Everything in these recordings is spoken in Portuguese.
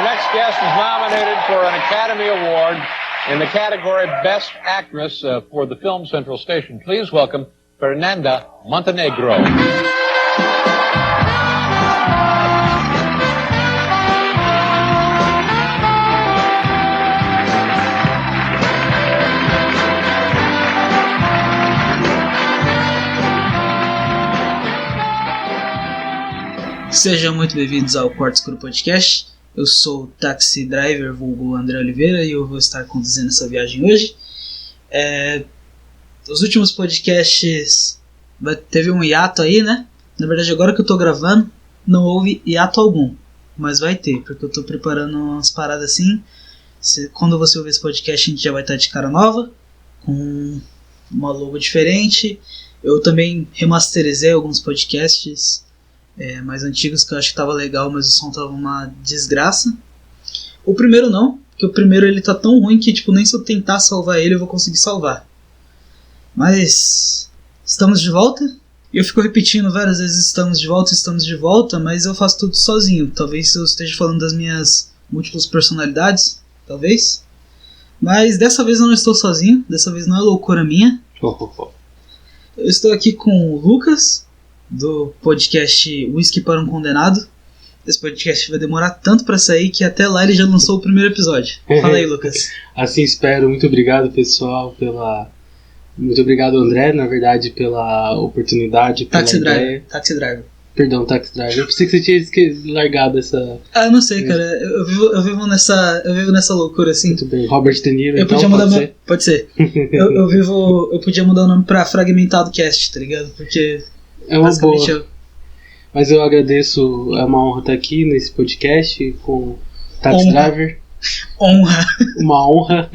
next guest is nominated for an Academy Award in the category Best Actress for the film Central Station. Please welcome Fernanda Montenegro. Sejam muito bem-vindos ao Quarto Escuro Podcast. Eu sou o Taxi Driver, vulgo André Oliveira, e eu vou estar conduzindo essa viagem hoje. Os últimos podcasts teve um hiato aí, né? Na verdade, agora que eu tô gravando, não houve hiato algum, mas vai ter, porque eu tô preparando umas paradas assim. Quando você ouvir esse podcast, a gente já vai estar de cara nova, com uma logo diferente. Eu também remasterizei alguns podcasts mais antigos, que eu acho que tava legal, mas o som tava uma desgraça. O primeiro não, porque o primeiro ele tá tão ruim que tipo, nem se eu tentar salvar ele eu vou conseguir salvar. Mas estamos de volta. E eu fico repetindo várias vezes estamos de volta, mas eu faço tudo sozinho. Talvez eu esteja falando das minhas múltiplas personalidades, talvez. Mas dessa vez eu não estou sozinho, dessa vez não é loucura minha. Eu estou aqui com o Lucas, do podcast Whisky para um Condenado. Esse podcast vai demorar tanto pra sair que até lá ele já lançou o primeiro episódio. Fala aí, Lucas. Assim espero. Muito obrigado, pessoal, Muito obrigado, André, na verdade, pela oportunidade, pela ideia. Taxi Driver. Perdão, Taxi Driver. Eu pensei que você tinha largado essa... Ah, eu não sei, cara. Eu vivo nessa loucura, assim. Muito bem. Robert De Niro, eu podia mudar Pode ser. Eu podia mudar o nome pra Fragmentado Cast, tá ligado? Porque... É uma boa. Mas eu agradeço, é uma honra estar aqui nesse podcast com Taxi Driver. Uma honra.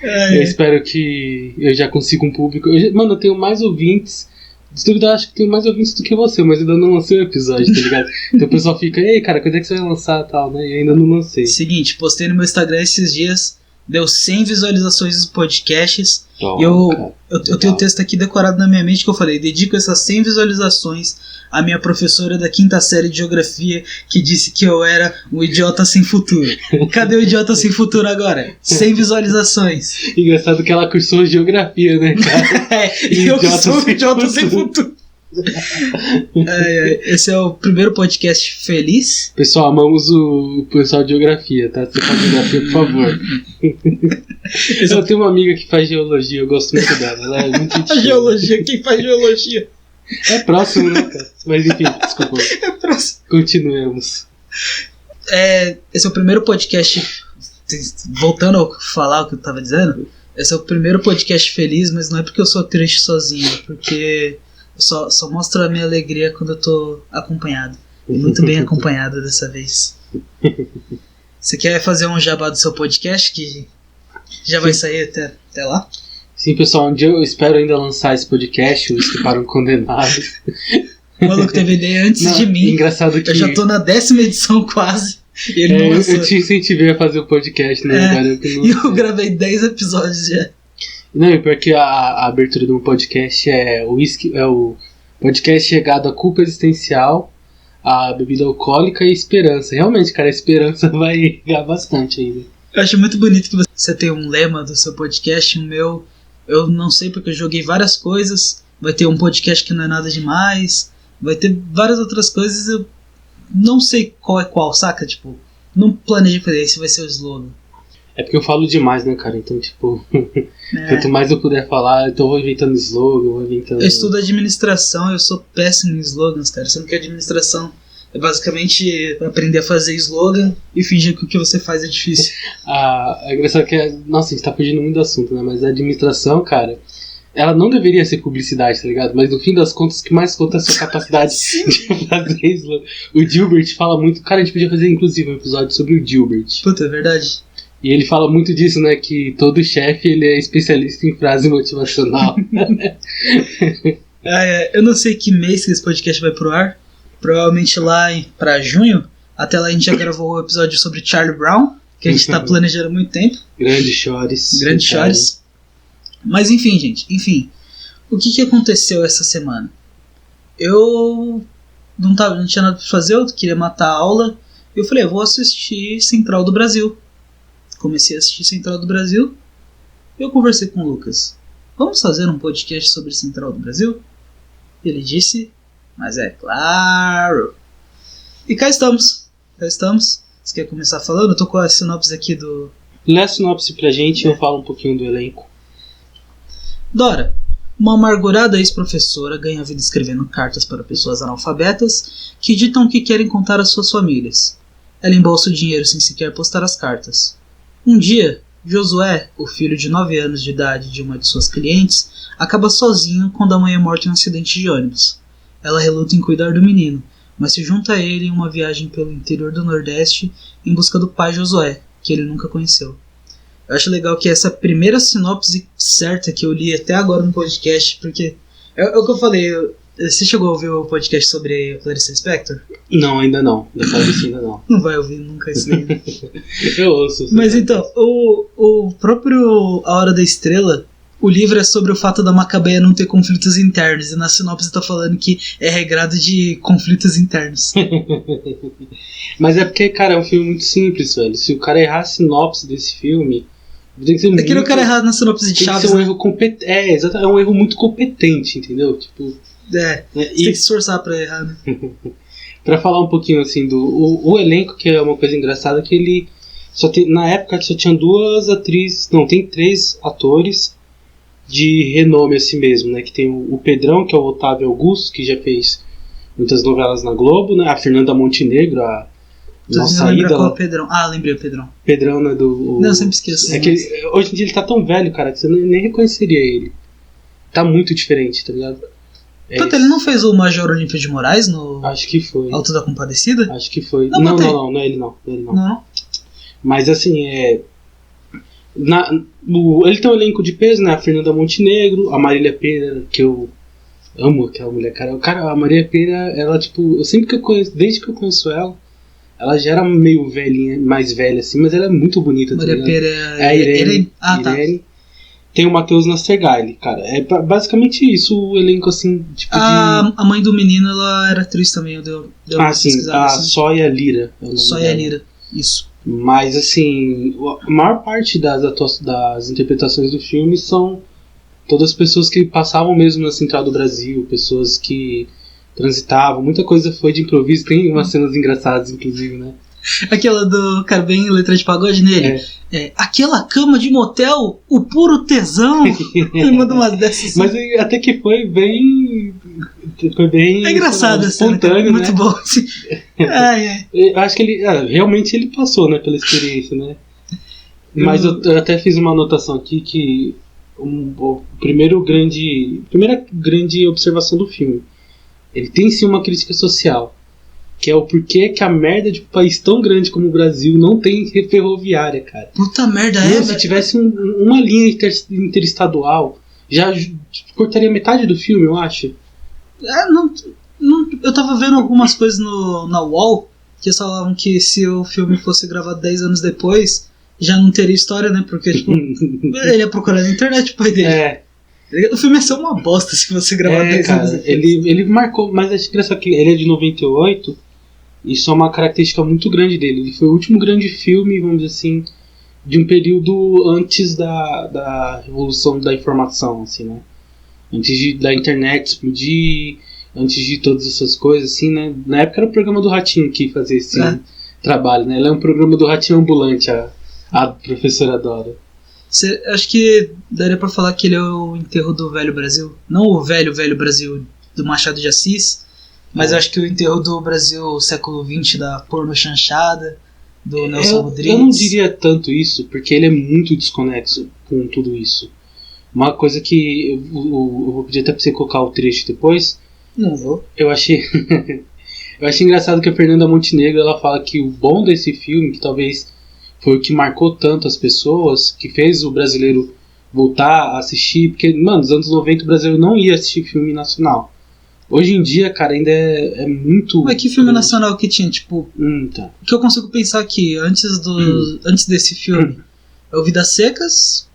Eu espero que eu já consiga um público. Mano, eu tenho mais ouvintes. Se duvidar, acho que tenho mais ouvintes do que você, mas ainda não lancei o episódio, tá ligado? Então o pessoal fica, ei, cara, quando é que você vai lançar e tal, né? E ainda não lancei. Seguinte, postei no meu Instagram esses dias. Deu 100 visualizações dos podcasts. Oh, e eu tenho o texto aqui decorado na minha mente que eu falei: dedico essas 100 visualizações à minha professora da 5ª série de geografia que disse que eu era um idiota sem futuro. Cadê o idiota sem futuro agora? 100 visualizações. Engraçado que ela cursou geografia, né, cara? E eu sou um idiota sem futuro. Esse é o primeiro podcast feliz. Pessoal, amamos o pessoal de geografia, tá? Você faz geografia, por favor. Eu tenho uma amiga que faz geologia, eu gosto muito dela. Ela é muito difícil. Geologia, quem faz geologia? É próximo, né, cara? Mas enfim, desculpa. É próximo. Continuemos. Esse é o primeiro podcast. Voltando a falar o que eu tava dizendo, esse é o primeiro podcast feliz, mas não é porque eu sou triste sozinho, é porque eu só mostro a minha alegria quando eu tô acompanhado. E muito bem acompanhado dessa vez. Você quer fazer um jabá do seu podcast que já vai sair até lá? Sim, pessoal, um dia eu espero ainda lançar esse podcast, o Whisky para um Condenado. O maluco teve ideia antes de mim. Engraçado que... Eu já tô na 10ª edição quase. E ele não lançou. Eu te incentivei a fazer o podcast, né? E eu gravei 10 episódios já. Não, é porque a abertura do podcast é o podcast chegado à culpa existencial, a bebida alcoólica e a esperança. Realmente, cara, a esperança vai ganhar bastante ainda. Eu acho muito bonito que você tem um lema do seu podcast. O meu, eu não sei porque eu joguei várias coisas. Vai ter um podcast que não é nada demais. Vai ter várias outras coisas. Eu não sei qual é qual, saca? Tipo, não planejei fazer. Esse vai ser o slogan. É porque eu falo demais, né, cara? Então, tipo, quanto mais eu puder falar, então eu vou inventando slogan, Eu estudo administração, eu sou péssimo em slogans, cara. Sendo que administração é basicamente aprender a fazer slogan e fingir que o que você faz é difícil. É engraçado que, nossa, a gente tá fugindo muito do assunto, né? Mas a administração, cara, ela não deveria ser publicidade, tá ligado? Mas no fim das contas, o que mais conta é a sua capacidade de fazer slogan. O Gilbert fala muito, cara, a gente podia fazer inclusive um episódio sobre o Gilbert. Puta, é verdade. E ele fala muito disso, né? Que todo chefe ele é especialista em frase motivacional. Eu não sei que mês que esse podcast vai pro ar. Provavelmente lá pra junho. Até lá a gente já gravou o episódio sobre Charlie Brown, que a gente tá planejando há muito tempo. Grande chores. Grande chores. Mas enfim, gente. Enfim. O que aconteceu essa semana? Eu não tinha nada pra fazer, eu queria matar a aula. E eu falei, eu vou assistir Central do Brasil. Comecei a assistir Central do Brasil. Eu conversei com o Lucas. Vamos fazer um podcast sobre Central do Brasil? Ele disse, mas é claro. E cá estamos. Você quer começar falando? Eu tô com a sinopse aqui do... Lê a sinopse pra gente e eu falo um pouquinho do elenco. Dora, uma amargurada ex-professora, ganha vida escrevendo cartas para pessoas analfabetas que ditam o que querem contar às suas famílias. Ela embolsa o dinheiro sem sequer postar as cartas. Um dia, Josué, o filho de 9 anos de idade de uma de suas clientes, acaba sozinho quando a mãe é morta em um acidente de ônibus. Ela reluta em cuidar do menino, mas se junta a ele em uma viagem pelo interior do Nordeste em busca do pai Josué, que ele nunca conheceu. Eu acho legal que essa primeira sinopse certa que eu li até agora no podcast, porque é o que eu falei. Você chegou a ouvir o podcast sobre Clarice Lispector? Não, ainda não. Da Clarice ainda não. Não vai ouvir nunca isso daí. Eu ouço. Mas então, o próprio A Hora da Estrela, o livro é sobre o fato da Macabeia não ter conflitos internos, e na sinopse tá falando que é regrado de conflitos internos. Mas é porque, cara, é um filme muito simples, velho. Se o cara errar a sinopse desse filme, tem que ser muito... É que não quero errar na sinopse de Chaves. Tem que ser um erro competente. Exato, é um erro muito competente, entendeu? Tipo... você tem que se esforçar pra errar, né? Pra falar um pouquinho, assim, do o elenco, que é uma coisa engraçada, que ele... na época só tinha 2 atrizes... Não, tem 3 atores de renome assim mesmo, né? Que tem o Pedrão, que é o Otávio Augusto, que já fez muitas novelas na Globo, né? A Fernanda Montenegro, a nossa lembra ídola. qual é o Pedrão? Ah, lembrei o Pedrão. Pedrão, né? Não, eu sempre esqueço. É que hoje em dia ele tá tão velho, cara, que você nem reconheceria ele. Tá muito diferente, tá ligado? Puta, ele não fez o Major Olímpio de Moraes no Acho que foi. Alto da Compadecida? Acho que foi. Não, não é ele não. Não. Mas assim, ele tem um elenco de peso, né? A Fernanda Montenegro, a Marília Pêra, que eu amo aquela mulher, cara. A Marília Pêra, ela, tipo, desde que eu conheço ela já era meio velhinha, mais velha assim, mas ela é muito bonita. Marília Pêra é a Irene. Irene. Tem o Matheus Nastergaile, cara. É basicamente isso, o elenco, assim, tipo a mãe do menino, ela era atriz também, deu uma sim, pesquisada. A Sóia Lira. Sóia Lira, isso. Mas, assim, a maior parte das interpretações do filme são todas pessoas que passavam mesmo na Central do Brasil, pessoas que transitavam, muita coisa foi de improviso, tem umas cenas engraçadas, inclusive, né? Aquela do cara bem letra de pagode nele. Aquela cama de motel, o puro tesão. Ele manda umas dessas. Mas até que foi bem. É engraçado, espontâneo, muito né? bom. Assim. Eu acho que ele. Realmente ele passou, né, pela experiência, né? Mas eu até fiz uma anotação aqui que a primeira grande observação do filme. Ele tem sim uma crítica social. Que é o porquê que a merda de um país tão grande como o Brasil não tem ferroviária, cara. Puta merda, Se tivesse uma linha interestadual, já cortaria metade do filme, eu acho. Eu tava vendo algumas coisas na UOL que falavam que se o filme fosse gravado 10 anos depois, já não teria história, né? Porque, tipo, ele ia procurar na internet o pai dele. O filme ia ser uma bosta se você gravar 10 anos depois. Ele marcou, mas acho engraçado que ele é de 98. Isso é uma característica muito grande dele. Ele foi o último grande filme, vamos dizer assim, de um período antes da revolução da informação, assim, né? Antes da internet explodir, antes de todas essas coisas, assim, né? Na época era o programa do Ratinho que fazia esse trabalho, né? Ela é um programa do Ratinho ambulante, a professora Dora. Acho que daria pra falar que ele é o enterro do Velho Brasil. Não o velho Brasil do Machado de Assis, mas acho que o enterro do Brasil século XX, da porno chanchada, do Nelson Rodrigues. Eu não diria tanto isso, porque ele é muito desconexo com tudo isso. Uma coisa que eu vou pedir até pra você colocar o trecho depois. Não vou. Eu achei engraçado que a Fernanda Montenegro, ela fala que o bom desse filme, que talvez foi o que marcou tanto as pessoas, que fez o brasileiro voltar a assistir, porque, mano, nos anos 90 o brasileiro não ia assistir filme nacional. Hoje em dia, cara, ainda é muito... Mas que filme nacional que tinha, tipo... Tá. O que eu consigo pensar aqui, antes desse filme, é o Vidas Secas...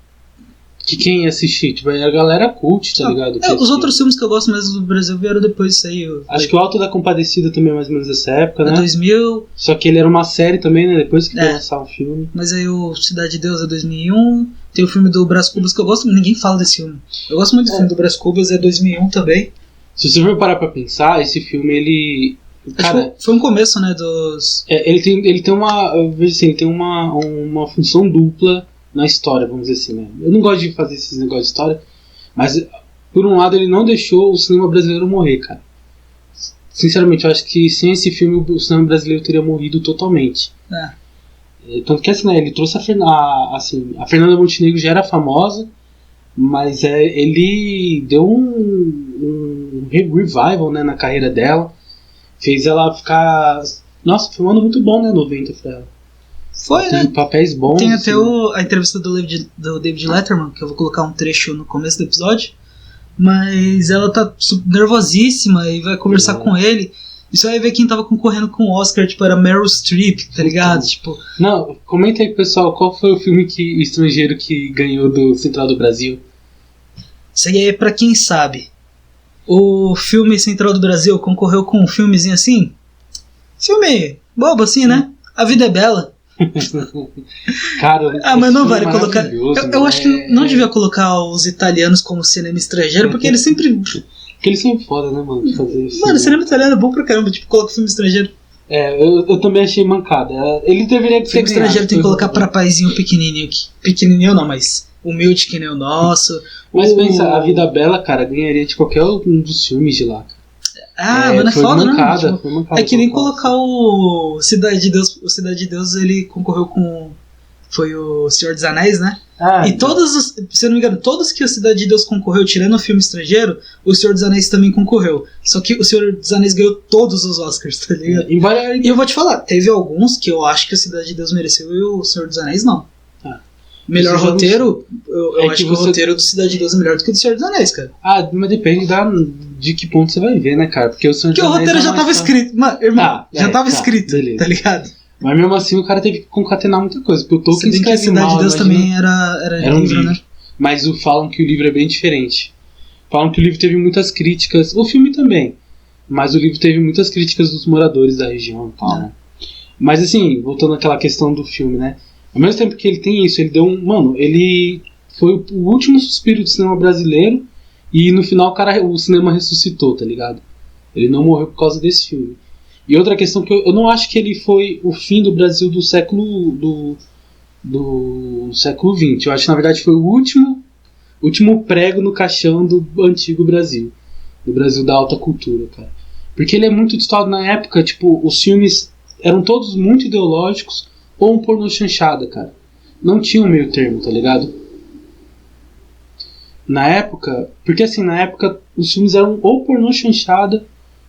que quem ia assistir, tipo, a galera cult, tá ligado? Os outros filmes que eu gosto mais do Brasil vieram depois disso aí. Acho que o Auto da Compadecida também é mais ou menos dessa época, né? 2000. Só que ele era uma série também, né? Depois que ia lançar um filme. Mas aí o Cidade de Deus é 2001. Tem o filme do Brás Cubas que eu gosto, ninguém fala desse filme. Eu gosto muito do filme do Brás Cubas, é 2001 também. Se você for parar pra pensar, esse filme, ele... Cara, foi um começo, né, dos... ele tem uma... Eu vejo assim, ele tem uma função dupla na história, vamos dizer assim, né? Eu não gosto de fazer esses negócios de história, mas, por um lado, ele não deixou o cinema brasileiro morrer, cara. Sinceramente, eu acho que sem esse filme o cinema brasileiro teria morrido totalmente. Tanto que, assim, né, ele trouxe a Fernanda Montenegro já era famosa, mas ele deu um revival, né, na carreira dela. Fez ela ficar... Nossa, foi um ano muito bom, né, 90 pra ela. Foi, tem, né? Tem papéis bons. Tem até a entrevista do David Letterman, que eu vou colocar um trecho no começo do episódio. Mas ela tá nervosíssima e vai conversar com ele. E você vai ver quem tava concorrendo com o Oscar, tipo, era Meryl Streep, tá ligado? Tipo... Não, comenta aí, pessoal, qual foi o filme estrangeiro que ganhou do Central do Brasil? Isso aí é pra quem sabe. O filme Central do Brasil concorreu com um filmezinho assim. Filme bobo assim, né? A Vida é Bela. Cara, mas não vale colocar. Eu acho que não devia colocar os italianos como cinema estrangeiro, porque eles sempre. Porque eles são foda, né, mano? Fazer isso. Mano, cinema italiano é bom pra caramba, tipo, coloca filme estrangeiro. Eu também achei mancada. Ele deveria ser. Filme estrangeiro tem que colocar pra paizinho pequenininho. Pequenininho não, mas humilde que nem o nosso. Mas pensa, A Vida Bela, cara, ganharia de qualquer um dos filmes de lá, cara. Mano, é foda, mancada, né? Foi mancada. É que nem colocar o Cidade de Deus. O Cidade de Deus, ele concorreu com... Foi o Senhor dos Anéis, né? E todos os... Se eu não me engano, todos que o Cidade de Deus concorreu, tirando o filme estrangeiro, o Senhor dos Anéis também concorreu. Só que o Senhor dos Anéis ganhou todos os Oscars, tá ligado? E eu vou te falar, teve alguns que eu acho que o Cidade de Deus mereceu e o Senhor dos Anéis não. Melhor roteiro, eu acho que o roteiro do Cidade de Deus é melhor do que o do Senhor dos Anéis, cara. Mas depende de que ponto você vai ver, né, cara? Porque o Senhor dos Anéis... Porque o roteiro já tava escrito. Mano, irmão, já tava escrito, beleza. Tá ligado? Mas mesmo assim o cara teve que concatenar muita coisa. Porque o Tolkien escreve mal, a Cidade de Deus também era um livro, né? Mas falam que o livro é bem diferente. Falam que o livro teve muitas críticas. O filme também. Mas o livro teve muitas críticas dos moradores da região e tal, né? Mas assim, voltando àquela questão do filme, né? Ao mesmo tempo que ele tem isso, ele deu Mano, ele foi o último suspiro do cinema brasileiro e no final o cinema ressuscitou, tá ligado? Ele não morreu por causa desse filme. E outra questão que eu não acho que ele foi o fim do Brasil do século XX. Eu acho que na verdade foi o último prego no caixão do antigo Brasil. Do Brasil da alta cultura, cara. Porque ele é muito distado na época, tipo, os filmes eram todos muito ideológicos ou um pornô chanchada, cara. Não tinha um meio termo, tá ligado? Na época... Porque assim, na época os filmes eram ou pornô chanchada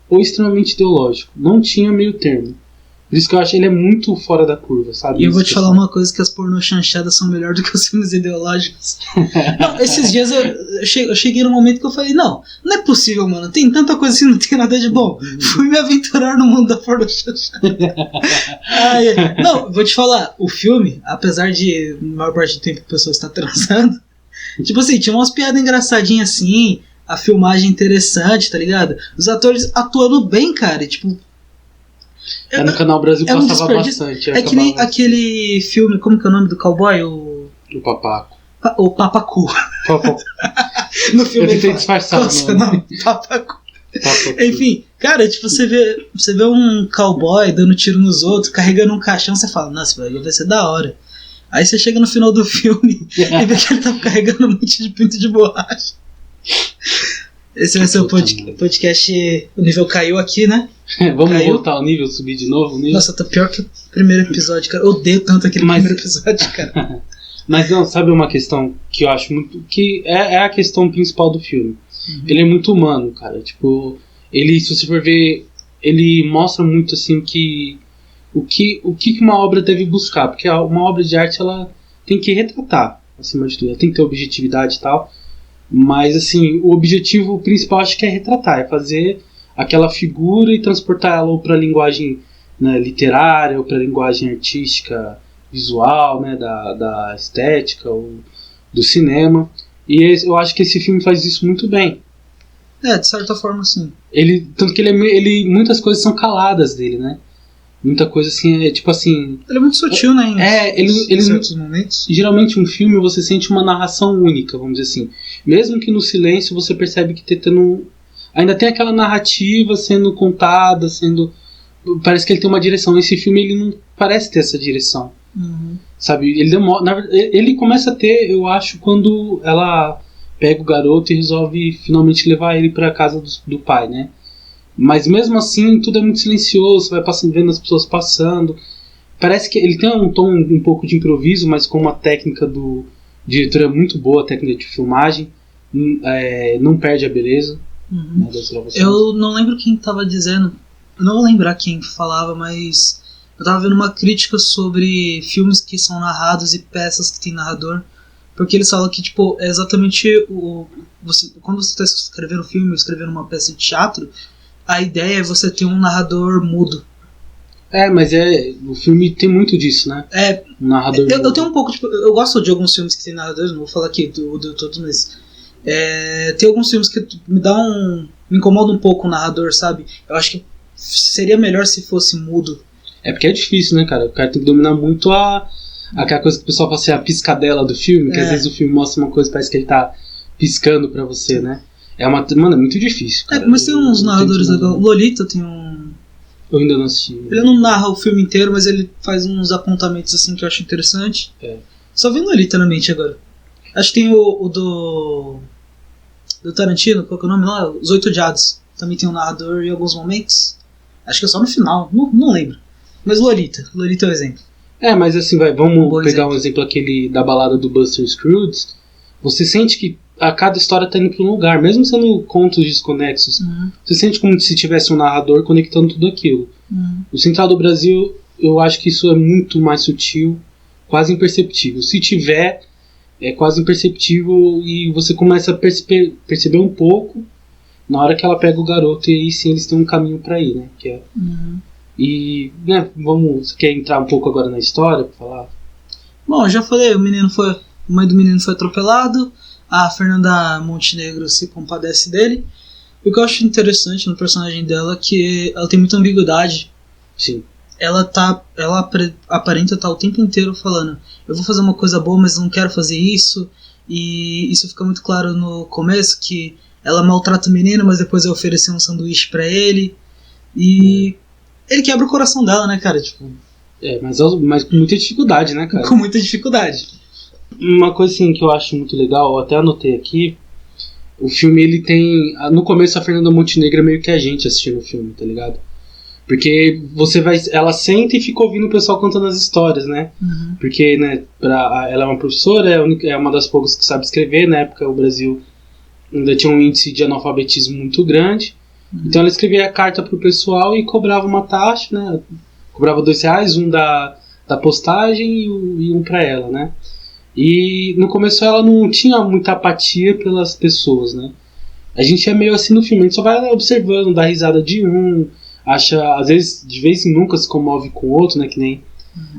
ou extremamente ideológico. Não tinha meio termo. Por isso que eu acho que ele é muito fora da curva, sabe? E eu vou te falar uma coisa, que as pornô chanchadas são melhor do que os filmes ideológicos. Não, esses dias eu cheguei num momento que eu falei, não é possível, mano. Tem tanta coisa assim, não tem nada de bom. Fui me aventurar no mundo da pornô chanchada. Não, vou te falar, o filme, apesar de a maior parte do tempo a pessoa está transando, tipo assim, tinha umas piadas engraçadinhas assim, a filmagem interessante, tá ligado? Os atores atuando bem, cara, e, tipo... no Canal Brasil passava bastante. É que nem aquele filme, como que é o nome do cowboy? O Papaco. O Papacu. No filme eu tentei disfarçar o nome. Papacu. Enfim, cara, tipo, você vê um cowboy dando tiro nos outros, carregando um caixão, você fala, nossa, vai ser da hora. Aí você chega no final do filme e vê que ele tava carregando um monte de pinto de borracha. Esse vai ser o podcast. O nível caiu aqui, né? Vamos voltar ao nível, subir de novo o nível? Nossa, tá pior que o primeiro episódio, cara. Eu odeio tanto aquele primeiro episódio, cara. Mas não, sabe uma questão que eu acho muito... Que é a questão principal do filme. Ele é muito humano, cara. Tipo, ele, se você for ver, ele mostra muito, assim, que... O que uma obra deve buscar. Porque uma obra de arte, ela tem que retratar, acima de tudo. Ela tem que ter objetividade e tal. Mas, assim, o objetivo principal acho que é retratar. É fazer aquela figura e transportar ela ou para a linguagem, né, literária, ou para a linguagem artística, visual, né, da estética, ou do cinema. E eu acho que esse filme faz isso muito bem. De certa forma, sim. Tanto que muitas coisas são caladas dele, né? Muita coisa assim, tipo assim... Ele é muito sutil, né? Em certos momentos. Geralmente um filme você sente uma narração única, vamos dizer assim. Mesmo que no silêncio você percebe que ainda tem aquela narrativa sendo contada, parece que ele tem uma direção. Esse filme ele não parece ter essa direção. Uhum. Sabe? Ele começa a ter, eu acho, quando ela pega o garoto e resolve finalmente levar ele para casa do pai, né? Mas mesmo assim, tudo é muito silencioso, você vai vendo as pessoas passando. Parece que ele tem um tom um pouco de improviso, mas com uma técnica do diretor é muito boa, a técnica de filmagem, não perde a beleza. Uhum. Né, das gravações. Eu não lembro quem estava dizendo, eu não vou lembrar quem falava, mas eu estava vendo uma crítica sobre filmes que são narrados e peças que tem narrador, porque eles falam que tipo, é exatamente quando você está escrevendo um filme ou escrevendo uma peça de teatro, a ideia é você ter um narrador mudo. Mas o filme tem muito disso, né? Um narrador mudo. Eu tenho um pouco, tipo, eu gosto de alguns filmes que tem narradores, não vou falar aqui do todos, mas tem alguns filmes que me incomoda um pouco o narrador, sabe? Eu acho que seria melhor se fosse mudo. Porque é difícil, né, cara? O cara tem que dominar muito aquela coisa que o pessoal fala assim, a piscadela do filme, que às vezes o filme mostra uma coisa, parece que ele tá piscando pra você, né? Mano, é muito difícil, cara. Mas tem uns narradores legais. Lolita tem Eu ainda não assisti. Ele não narra o filme inteiro, mas ele faz uns apontamentos assim que eu acho interessante. Só vi Lolita na mente agora. Acho que tem o do Tarantino, qual que é o nome lá? Os Oito Odiados. Também tem um narrador em alguns momentos. Acho que é só no final, não lembro. Mas Lolita é o exemplo. Mas assim, vamos pegar um exemplo aquele da balada do Buster Scruggs. Você sente que a cada história tá indo para um lugar, mesmo sendo contos desconexos. Uhum. Você sente como se tivesse um narrador conectando tudo aquilo. Uhum. O Central do Brasil, eu acho que isso é muito mais sutil, quase imperceptível. Se tiver, é quase imperceptível e você começa a perceber um pouco na hora que ela pega o garoto e aí sim eles têm um caminho para ir, né? E, né, você quer entrar um pouco agora na história pra falar? Bom, eu já falei, a mãe do menino foi atropelado, a Fernanda Montenegro se compadece dele. E o que eu acho interessante no personagem dela é que ela tem muita ambiguidade. Sim. Ela aparenta estar o tempo inteiro falando, eu vou fazer uma coisa boa, mas não quero fazer isso. E isso fica muito claro no começo, que ela maltrata o menino, mas depois vai oferecer um sanduíche pra ele. E ele quebra o coração dela, né, cara? Tipo, mas com muita dificuldade, né, cara? Com muita dificuldade. Uma coisa assim que eu acho muito legal, eu até anotei aqui, o filme ele tem... No começo a Fernanda Montenegro é meio que a gente assistindo o filme, tá ligado? Porque ela senta e fica ouvindo o pessoal contando as histórias, né? Uhum. Porque, né, ela é uma professora, é uma das poucas que sabe escrever. Na época o Brasil ainda tinha um índice de analfabetismo muito grande. Uhum. Então ela escrevia a carta pro pessoal e cobrava uma taxa, né? Cobrava R$2, um da postagem e um pra ela, né? E no começo ela não tinha muita apatia pelas pessoas, né? A gente é meio assim no filme, a gente só vai observando, dá risada de um, acha, às vezes, de vez em nunca se comove com o outro, né? Que nem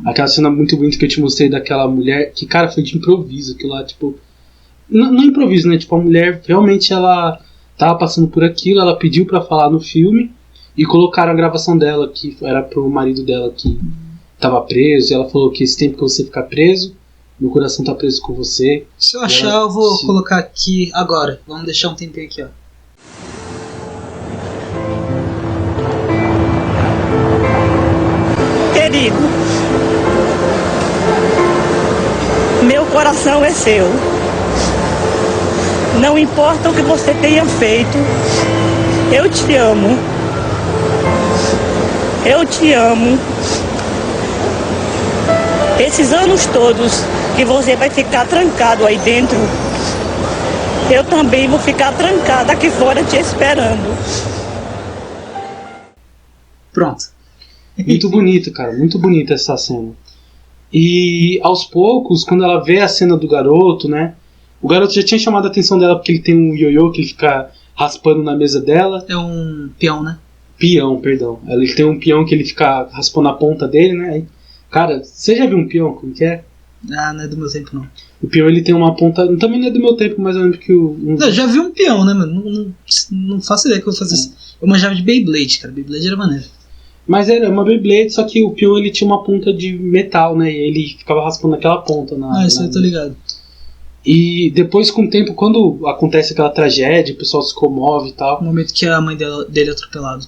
aquela cena muito bonita que eu te mostrei daquela mulher, que, cara, foi de improviso, aquilo lá, tipo... Não improviso, né? Tipo, a mulher, realmente, ela tava passando por aquilo, ela pediu pra falar no filme, e colocaram a gravação dela, que era pro marido dela que tava preso, e ela falou que esse tempo que você ficar preso, meu coração tá preso com você. Se eu achar, eu vou colocar aqui agora. Vamos deixar um tempinho aqui, ó. Querido, meu coração é seu. Não importa o que você tenha feito, eu te amo. Eu te amo. Esses anos todos que você vai ficar trancado aí dentro, eu também vou ficar trancada aqui fora te esperando. Pronto. Muito bonito, cara, muito bonita essa cena. E aos poucos, quando ela vê a cena do garoto, né? O garoto já tinha chamado a atenção dela porque ele tem um ioiô que ele fica raspando na mesa dela. É um peão, né? Peão, perdão. Ele tem um peão que ele fica raspando a ponta dele, né? Cara, você já viu um peão? Como que é? Ah, não é do meu tempo, não. O peão, ele tem uma ponta... Também não é do meu tempo, mas eu lembro que Eu já vi um peão, né, mano? Não faço ideia que eu vou fazer isso. Eu manjava de Beyblade, cara. Beyblade era maneiro. Mas era uma Beyblade, só que o peão, ele tinha uma ponta de metal, né? E ele ficava raspando aquela ponta Isso eu tô ligado. E depois, com o tempo, quando acontece aquela tragédia, o pessoal se comove e tal... No momento que a mãe dele é atropelado.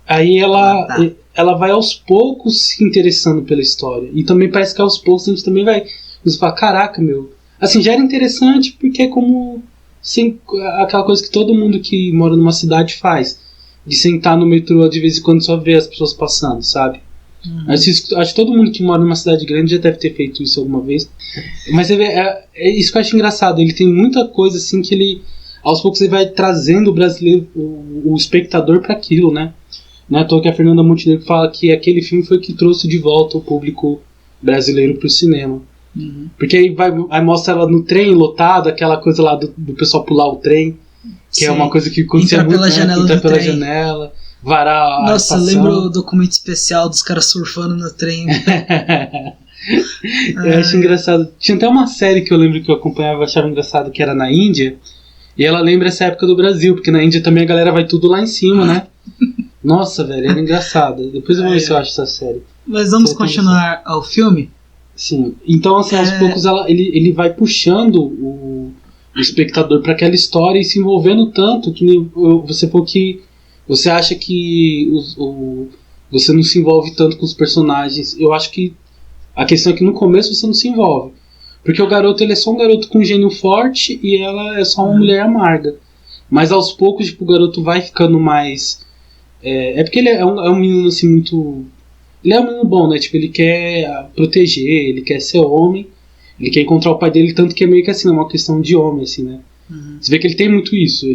Aí ela vai aos poucos se interessando pela história. E também parece que aos poucos a gente também vai... Você fala, caraca, meu... Assim, já era interessante porque é como... aquela coisa que todo mundo que mora numa cidade faz. De sentar no metrô de vez em quando só ver as pessoas passando, sabe? Acho que todo mundo que mora numa cidade grande já deve ter feito isso alguma vez. Mas você vê, é isso que eu acho engraçado. Ele tem muita coisa assim que ele... Aos poucos ele vai trazendo o brasileiro, o espectador para aquilo, né? Não é à toa que a Fernanda Montenegro fala que aquele filme foi o que trouxe de volta o público brasileiro pro cinema. Porque aí mostra ela no trem lotado, aquela coisa lá do pessoal pular o trem, que Sim. É uma coisa que acontecia Entrar muito, pela janela entrar do pela trem. janela, varar a Nossa, estação. lembro o documento especial dos caras surfando no trem. Eu acho engraçado. Tinha até uma série que eu lembro que eu acompanhava e achava engraçado, que era na Índia. E ela lembra essa época do Brasil, porque na Índia também a galera vai tudo lá em cima, né? Nossa, velho, era engraçado. Depois eu vou ver se eu acho essa série. Mas vamos continuar ao filme? Sim. Então, assim, aos poucos ele vai puxando o espectador para aquela história e se envolvendo tanto que você falou que você acha que você não se envolve tanto com os personagens. Eu acho que a questão é que no começo você não se envolve. Porque o garoto, ele é só um garoto com um gênio forte e ela é só uma mulher amarga. Mas aos poucos, tipo, o garoto vai ficando mais... É porque ele é um menino, assim, muito... Ele é um menino bom, né? Tipo, ele quer proteger, ele quer ser homem, ele quer encontrar o pai dele, tanto que é meio que assim, é uma questão de homem, assim, né? Você vê que ele tem muito isso,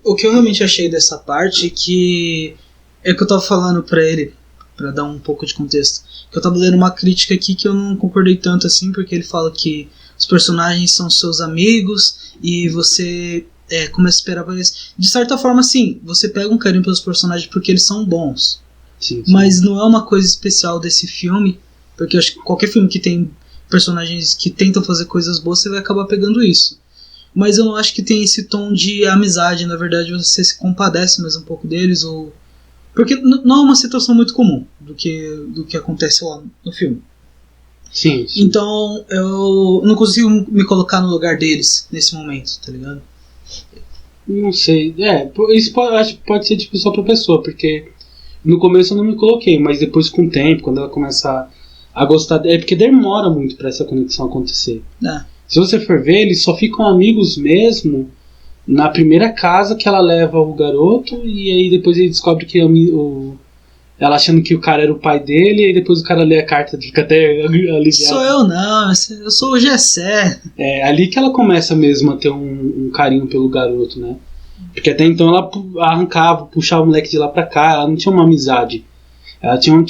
o que eu realmente achei dessa parte que... É que eu tava falando pra ele, pra dar um pouco de contexto, que eu tava lendo uma crítica aqui que eu não concordei tanto assim, porque ele fala que os personagens são seus amigos e você começa a esperar pra eles. De certa forma, sim, você pega um carinho pelos personagens porque eles são bons. Sim. Mas não é uma coisa especial desse filme, porque eu acho que qualquer filme que tem personagens que tentam fazer coisas boas, você vai acabar pegando isso. Mas eu não acho que tem esse tom de amizade, na verdade você se compadece mais um pouco deles, ou... Porque não é uma situação muito comum do que acontece lá no filme. Sim. Então eu não consigo me colocar no lugar deles nesse momento, tá ligado? Não sei. Isso acho que pode ser de pessoa pra pessoa, porque no começo eu não me coloquei, mas depois com o tempo, quando ela começa a gostar... É porque demora muito pra essa conexão acontecer. Se você for ver, eles só ficam amigos mesmo na primeira casa que ela leva o garoto, e aí depois ele descobre que ela achando que o cara era o pai dele, e aí depois o cara lê a carta e fica até aliviado. Sou eu não, eu sou o Gessé. É ali que ela começa mesmo a ter um carinho pelo garoto, né? Porque até então ela arrancava, puxava o moleque de lá pra cá, ela não tinha uma amizade. Ela tinha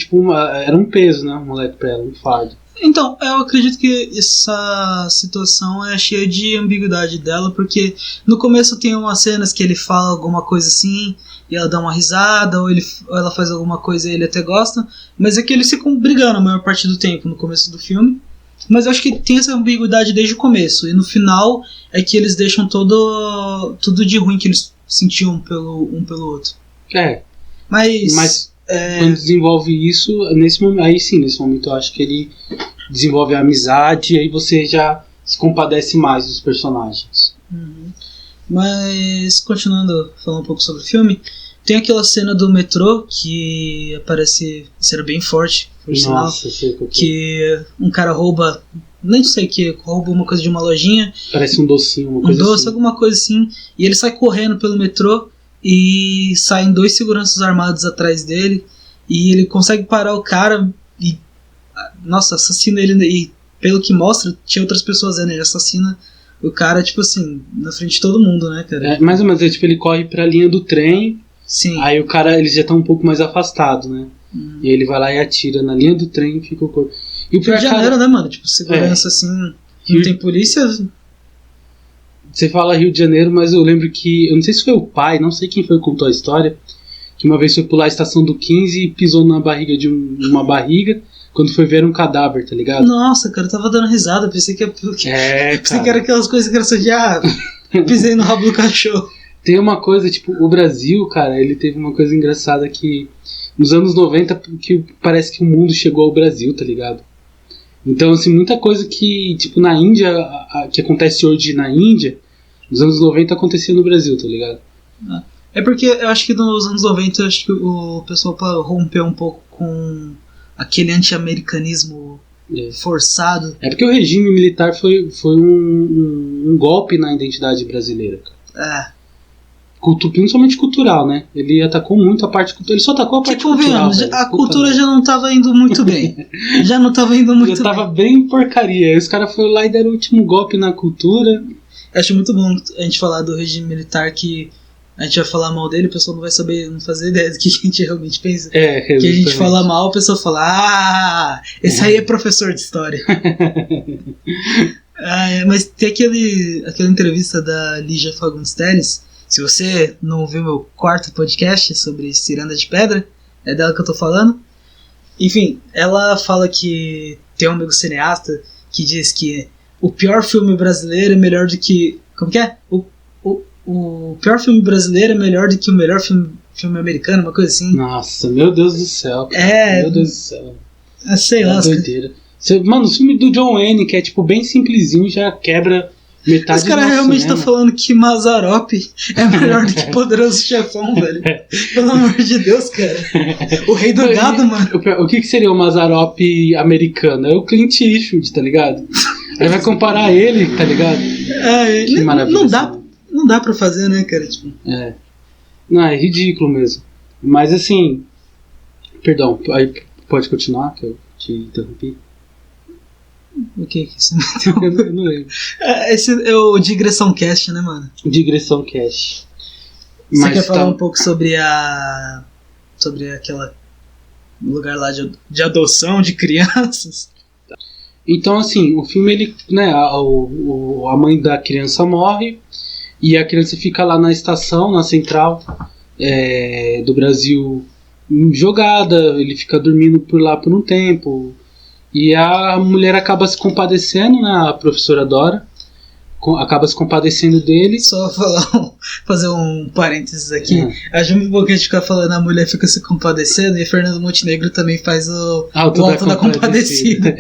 era um peso, né? O moleque pra ela, um fardo. Então, eu acredito que essa situação é cheia de ambiguidade dela, porque no começo tem umas cenas que ele fala alguma coisa assim, e ela dá uma risada, ou ela faz alguma coisa e ele até gosta, mas é que eles ficam brigando a maior parte do tempo no começo do filme. Mas eu acho que tem essa ambiguidade desde o começo, e no final é que eles deixam tudo de ruim que eles sentiam um pelo outro. Mas quando desenvolve isso, nesse momento eu acho que ele desenvolve a amizade e aí você já se compadece mais dos personagens. Mas, continuando falando um pouco sobre o filme, tem aquela cena do metrô que aparece, cena bem forte, por sinal, que um cara rouba, nem sei o que, rouba uma coisa de uma lojinha. Parece um docinho, uma coisa assim. Alguma coisa assim, e ele sai correndo pelo metrô, e saem 2 seguranças armados atrás dele, e ele consegue parar o cara e, nossa, assassina ele, e pelo que mostra, tinha outras pessoas ele assassina o cara, tipo assim, na frente de todo mundo, né, cara? Mais ou menos, tipo, ele corre pra linha do trem. Sim. Aí o cara, ele já tá um pouco mais afastado, né? E ele vai lá e atira na linha do trem e fica o corpo. E o Rio de Janeiro, né, mano? Tipo, segurança assim, não tem polícia. Você fala Rio de Janeiro, mas eu lembro que, eu não sei se foi o pai, não sei quem foi que contou a história, que uma vez foi pular a estação do 15 e pisou na barriga de uma barriga, quando foi ver um cadáver, tá ligado? Nossa, cara, eu tava dando risada, pensei que Pensei que era aquelas coisas engraçadas de pisei no rabo do cachorro. Tem uma coisa, tipo, o Brasil, cara, ele teve uma coisa engraçada que nos anos 90, que parece que o mundo chegou ao Brasil, tá ligado? Então, assim, muita coisa que, tipo, na Índia, que acontece hoje na Índia, nos anos 90 acontecia no Brasil, tá ligado? É porque eu acho que nos anos 90 eu acho que o pessoal rompeu um pouco com aquele anti-americanismo forçado. É porque o regime militar foi um golpe na identidade brasileira, cara. Principalmente cultural, né? Ele atacou muito a parte cultural. Ele só atacou a parte cultural. A cultura já não tava indo muito bem. Já não tava indo muito bem. Já tava bem porcaria. Aí os caras foram lá e deram o último golpe na cultura. Eu acho muito bom a gente falar do regime militar, que a gente vai falar mal dele, o pessoal não vai saber, não fazer ideia do que a gente realmente pensa. Que a gente fala mal, a pessoa fala, esse aí é professor de história. Mas tem aquela entrevista da Lígia Fagundes Telles. Se você não ouviu meu quarto podcast sobre Ciranda de Pedra, é dela que eu tô falando. Enfim, ela fala que tem um amigo cineasta que diz que o pior filme brasileiro é melhor do que... Como que é? O pior filme brasileiro é melhor do que o melhor filme americano, uma coisa assim. Nossa, meu Deus do céu. Meu Deus do céu. Sei lá. Doideira. Mano, o filme do John Wayne, que é tipo bem simplesinho, já quebra... Os caras realmente estão falando que Mazzaropi é melhor do que Poderoso Chefão, velho. Pelo amor de Deus, cara. O rei do gado, mano. O que seria o Mazzaropi americano? É o Clint Eastwood, tá ligado? Aí vai comparar ele, tá ligado? Que maravilha. Não dá pra fazer, né, cara? Tipo... Não, é ridículo mesmo. Mas assim... Perdão, aí pode continuar, que eu te interrompi. O que isso me Eu não lembro. Esse é o Digressão Cast, né, mano? Digressão Cast. Você quer falar um pouco sobre aquela lugar lá de adoção de crianças? Então, assim, o filme, ele, né, a mãe da criança morre e a criança fica lá na estação, na central do Brasil, jogada, ele fica dormindo por lá por um tempo. E a mulher acaba se compadecendo, né, a professora Dora acaba se compadecendo dele. Só fazer um parênteses aqui. Acho muito bom que a gente fica falando a mulher fica se compadecendo, e Fernando Montenegro também faz o Alto da Compadecida.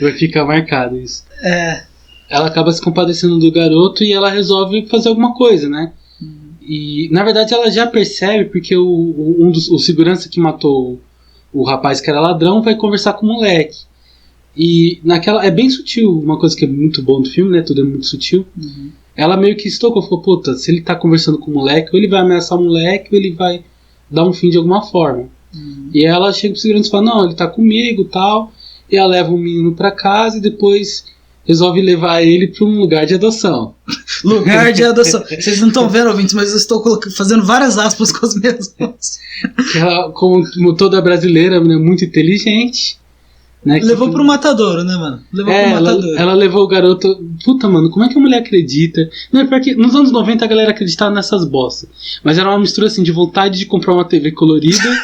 Vai ficar marcado isso. Ela acaba se compadecendo do garoto e ela resolve fazer alguma coisa, né? E na verdade ela já percebe, porque o segurança que matou o rapaz que era ladrão vai conversar com o moleque. E naquela... É bem sutil, uma coisa que é muito bom do filme, né? Tudo é muito sutil. Ela meio que estocou, falou, puta, se ele tá conversando com o moleque, ou ele vai ameaçar o moleque, ou ele vai dar um fim de alguma forma. E ela chega pro segurança e fala, não, ele tá comigo e tal. E ela leva o menino pra casa e depois resolve levar ele pra um lugar de adoção. Lugar de adoção. Vocês não estão vendo, ouvintes, mas eu estou fazendo várias aspas com as minhas mãos. Ela, como toda brasileira, né, muito inteligente, né, levou pro matadouro, né, mano? Levou pro matadouro. Ela levou o garoto... Puta, mano, como é que a mulher acredita? Não, é porque nos anos 90 a galera acreditava nessas bostas. Mas era uma mistura, assim, de vontade de comprar uma TV colorida.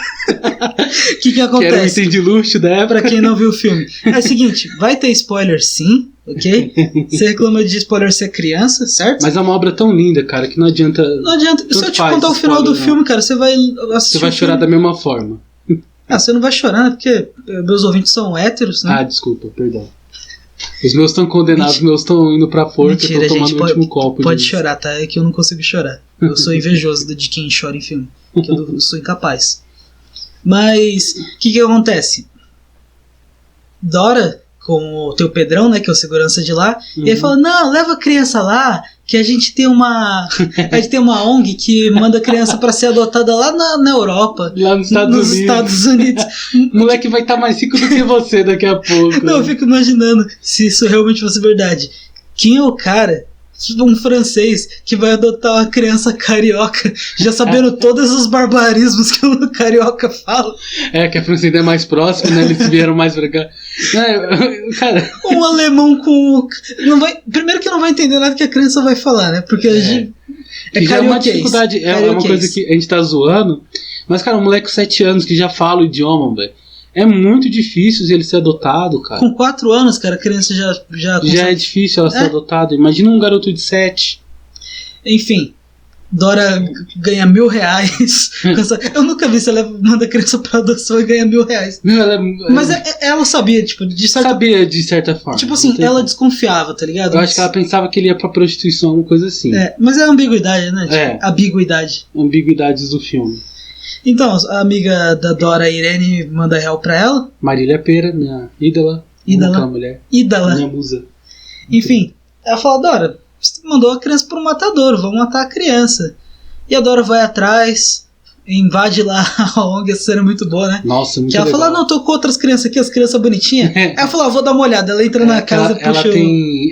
Que acontece? Que era um item de luxo da época. Pra quem não viu o filme. É o seguinte, vai ter spoiler sim, ok? Você reclama de spoiler ser criança, certo? Mas é uma obra tão linda, cara, que não adianta... Não adianta. Se eu te contar o final do filme, cara, você vai assistir. Você vai chorar da mesma forma. Você não vai chorar, né? Porque meus ouvintes são héteros, né? Desculpa, perdão. Os meus estão condenados, os meus estão indo pra forca, eu tô tomando o último copo. Pode chorar, tá? É que eu não consigo chorar. Eu sou invejoso de quem chora em filme. Que eu sou incapaz. Mas, o que acontece? Dora, com o teu Pedrão, né, que é o segurança de lá, e ele fala, não, leva a criança lá, que a gente tem uma ONG que manda a criança pra ser adotada lá na Europa. Lá nos Estados Unidos. O moleque vai estar mais rico do que você daqui a pouco. Não, eu fico imaginando se isso realmente fosse verdade. Quem é o cara, um francês, que vai adotar uma criança carioca, já sabendo todos os barbarismos que o carioca fala? Que a França ainda é mais próxima, né? Eles vieram mais pra cá. Cara... Um alemão com... Primeiro que não vai entender nada que a criança vai falar, né? Porque a gente... É uma dificuldade, é uma coisa que a gente tá zoando. Mas, cara, um moleque com 7 anos que já fala o idioma, velho. É muito difícil ele ser adotado, cara. Com 4 anos, cara, a criança já é difícil ela ser adotada. Imagina um garoto de 7. Enfim, Dora ganha R$1.000. Eu nunca vi se ela manda a criança pra adoção e ganha R$1.000. Mas ela sabia, tipo, sabia de certa forma. Tipo assim, ela desconfiava, tá ligado? Eu acho que ela pensava que ele ia pra prostituição, uma coisa assim. Mas é ambiguidade, né? Tipo, ambiguidade. Ambiguidades do filme. Então, a amiga da Dora, Irene, manda R$1 pra ela. Marília Pera, minha ídola. Aquela mulher. Ídola. Minha musa. Enfim, ela fala, Dora, você mandou a criança pro matador, vamos matar a criança. E a Dora vai atrás, invade lá a ONG, essa cena é muito boa, né? Nossa, muito legal. Que ela fala, não, tô com outras crianças aqui, as crianças bonitinhas. Ela fala, vou dar uma olhada, ela entra na casa e puxa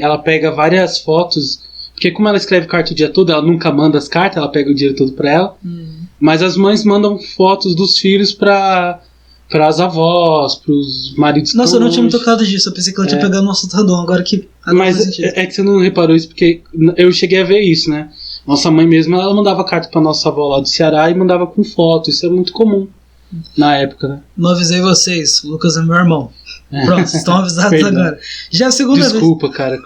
ela pega várias fotos, porque como ela escreve carta o dia todo, ela nunca manda as cartas, ela pega o dinheiro todo pra ela. Mas as mães mandam fotos dos filhos para as avós, pros maridos. Nossa, eu não tinha me tocado disso. Eu pensei que ela tinha pegado o nosso Tadão, agora que. Mas é que você não reparou isso, porque eu cheguei a ver isso, né? Nossa mãe mesmo, ela mandava carta pra nossa avó lá do Ceará e mandava com foto. Isso é muito comum na época, né? Não avisei vocês, o Lucas é meu irmão. Pronto, vocês estão avisados agora. Já é a segunda vez. Desculpa, cara.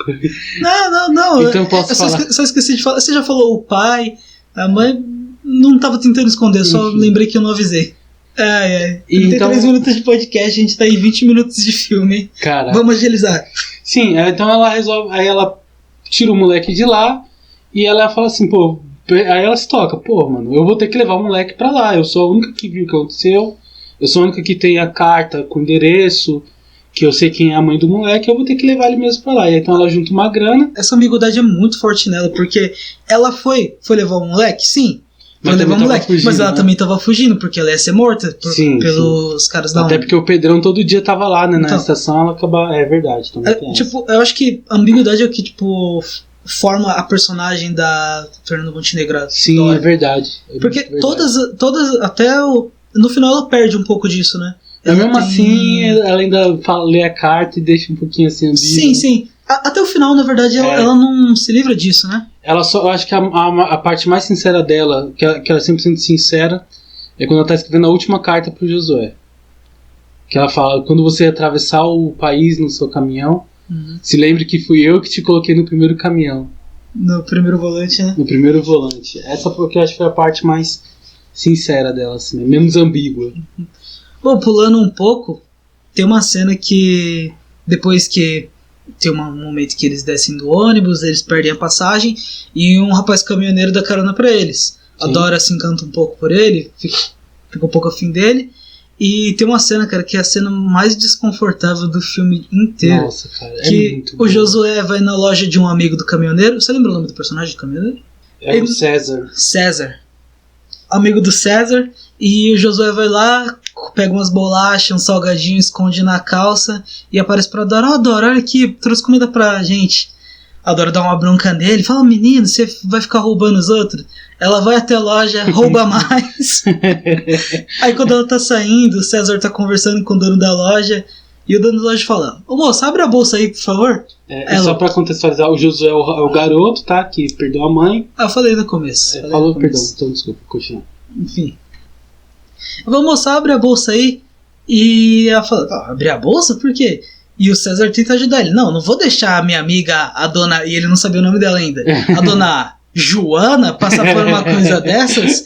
Não. Então posso falar. Só esqueci de falar. Você já falou o pai, a mãe. Não tava tentando esconder, só lembrei que eu não avisei. 33 minutos de podcast, a gente tá em 20 minutos de filme, hein? Cara. Vamos agilizar. Sim, então ela resolve. Aí ela tira o moleque de lá e ela fala assim, pô. Aí ela se toca, pô, mano, eu vou ter que levar o moleque pra lá. Eu sou a única que viu o que aconteceu. Eu sou a única que tem a carta com endereço. Que eu sei quem é a mãe do moleque, eu vou ter que levar ele mesmo pra lá. E então ela junta uma grana. Essa ambiguidade é muito forte nela, porque ela foi levar o moleque, sim. Foi levar o moleque, fugindo, mas ela também tava fugindo, porque ela ia ser morta pelos caras da ONG. Até porque o Pedrão todo dia tava lá, né? Na estação, ela acaba. É verdade. Também tipo, eu acho que a ambiguidade é o que, tipo, forma a personagem da Fernanda Montenegro. Sim, é verdade. Porque todas até no final ela perde um pouco disso, né? Mas mesmo assim, ela ainda lê a carta e deixa um pouquinho assim ambíguo. Sim. Até o final, na verdade, ela não se livra disso, né? Eu acho que a parte mais sincera dela, que ela é 100% sincera, é quando ela tá escrevendo a última carta pro Josué. Que ela fala, quando você atravessar o país no seu caminhão, se lembre que fui eu que te coloquei no primeiro caminhão. No primeiro volante, né? No primeiro volante. Essa porque eu acho que foi a parte mais sincera dela, assim, né? Menos ambígua. Bom, pulando um pouco, tem uma cena que depois que tem um momento que eles descem do ônibus, eles perdem a passagem e um rapaz caminhoneiro dá carona pra eles. Sim. A Dora se encanta um pouco por ele, fica um pouco afim dele. E tem uma cena, cara, que é a cena mais desconfortável do filme inteiro. Nossa, cara, que muito o Josué vai na loja de um amigo do caminhoneiro. Você lembra o nome do personagem do caminhoneiro? É o César. César. Amigo do César. E o Josué vai lá, pega umas bolachas, um salgadinho, esconde na calça e aparece pra Dora. Dora, olha aqui, trouxe comida pra gente. A Dora dá uma bronca nele, fala, menino, você vai ficar roubando os outros? Ela vai até a loja, rouba mais. Aí quando ela tá saindo, o César tá conversando com o dono da loja e o dono da loja fala, ô moço, abre a bolsa aí, por favor. Só pra contextualizar, o Josué é o garoto, tá? Que perdeu a mãe. Eu falei no começo. Perdão, então desculpa, continua. Enfim. Eu vou mostrar, abre a bolsa aí. E ela fala, abrir a bolsa? Por quê? E o César tenta ajudar ele. Não vou deixar a minha amiga, a dona... E ele não sabia o nome dela ainda. A dona Joana passar por uma coisa dessas.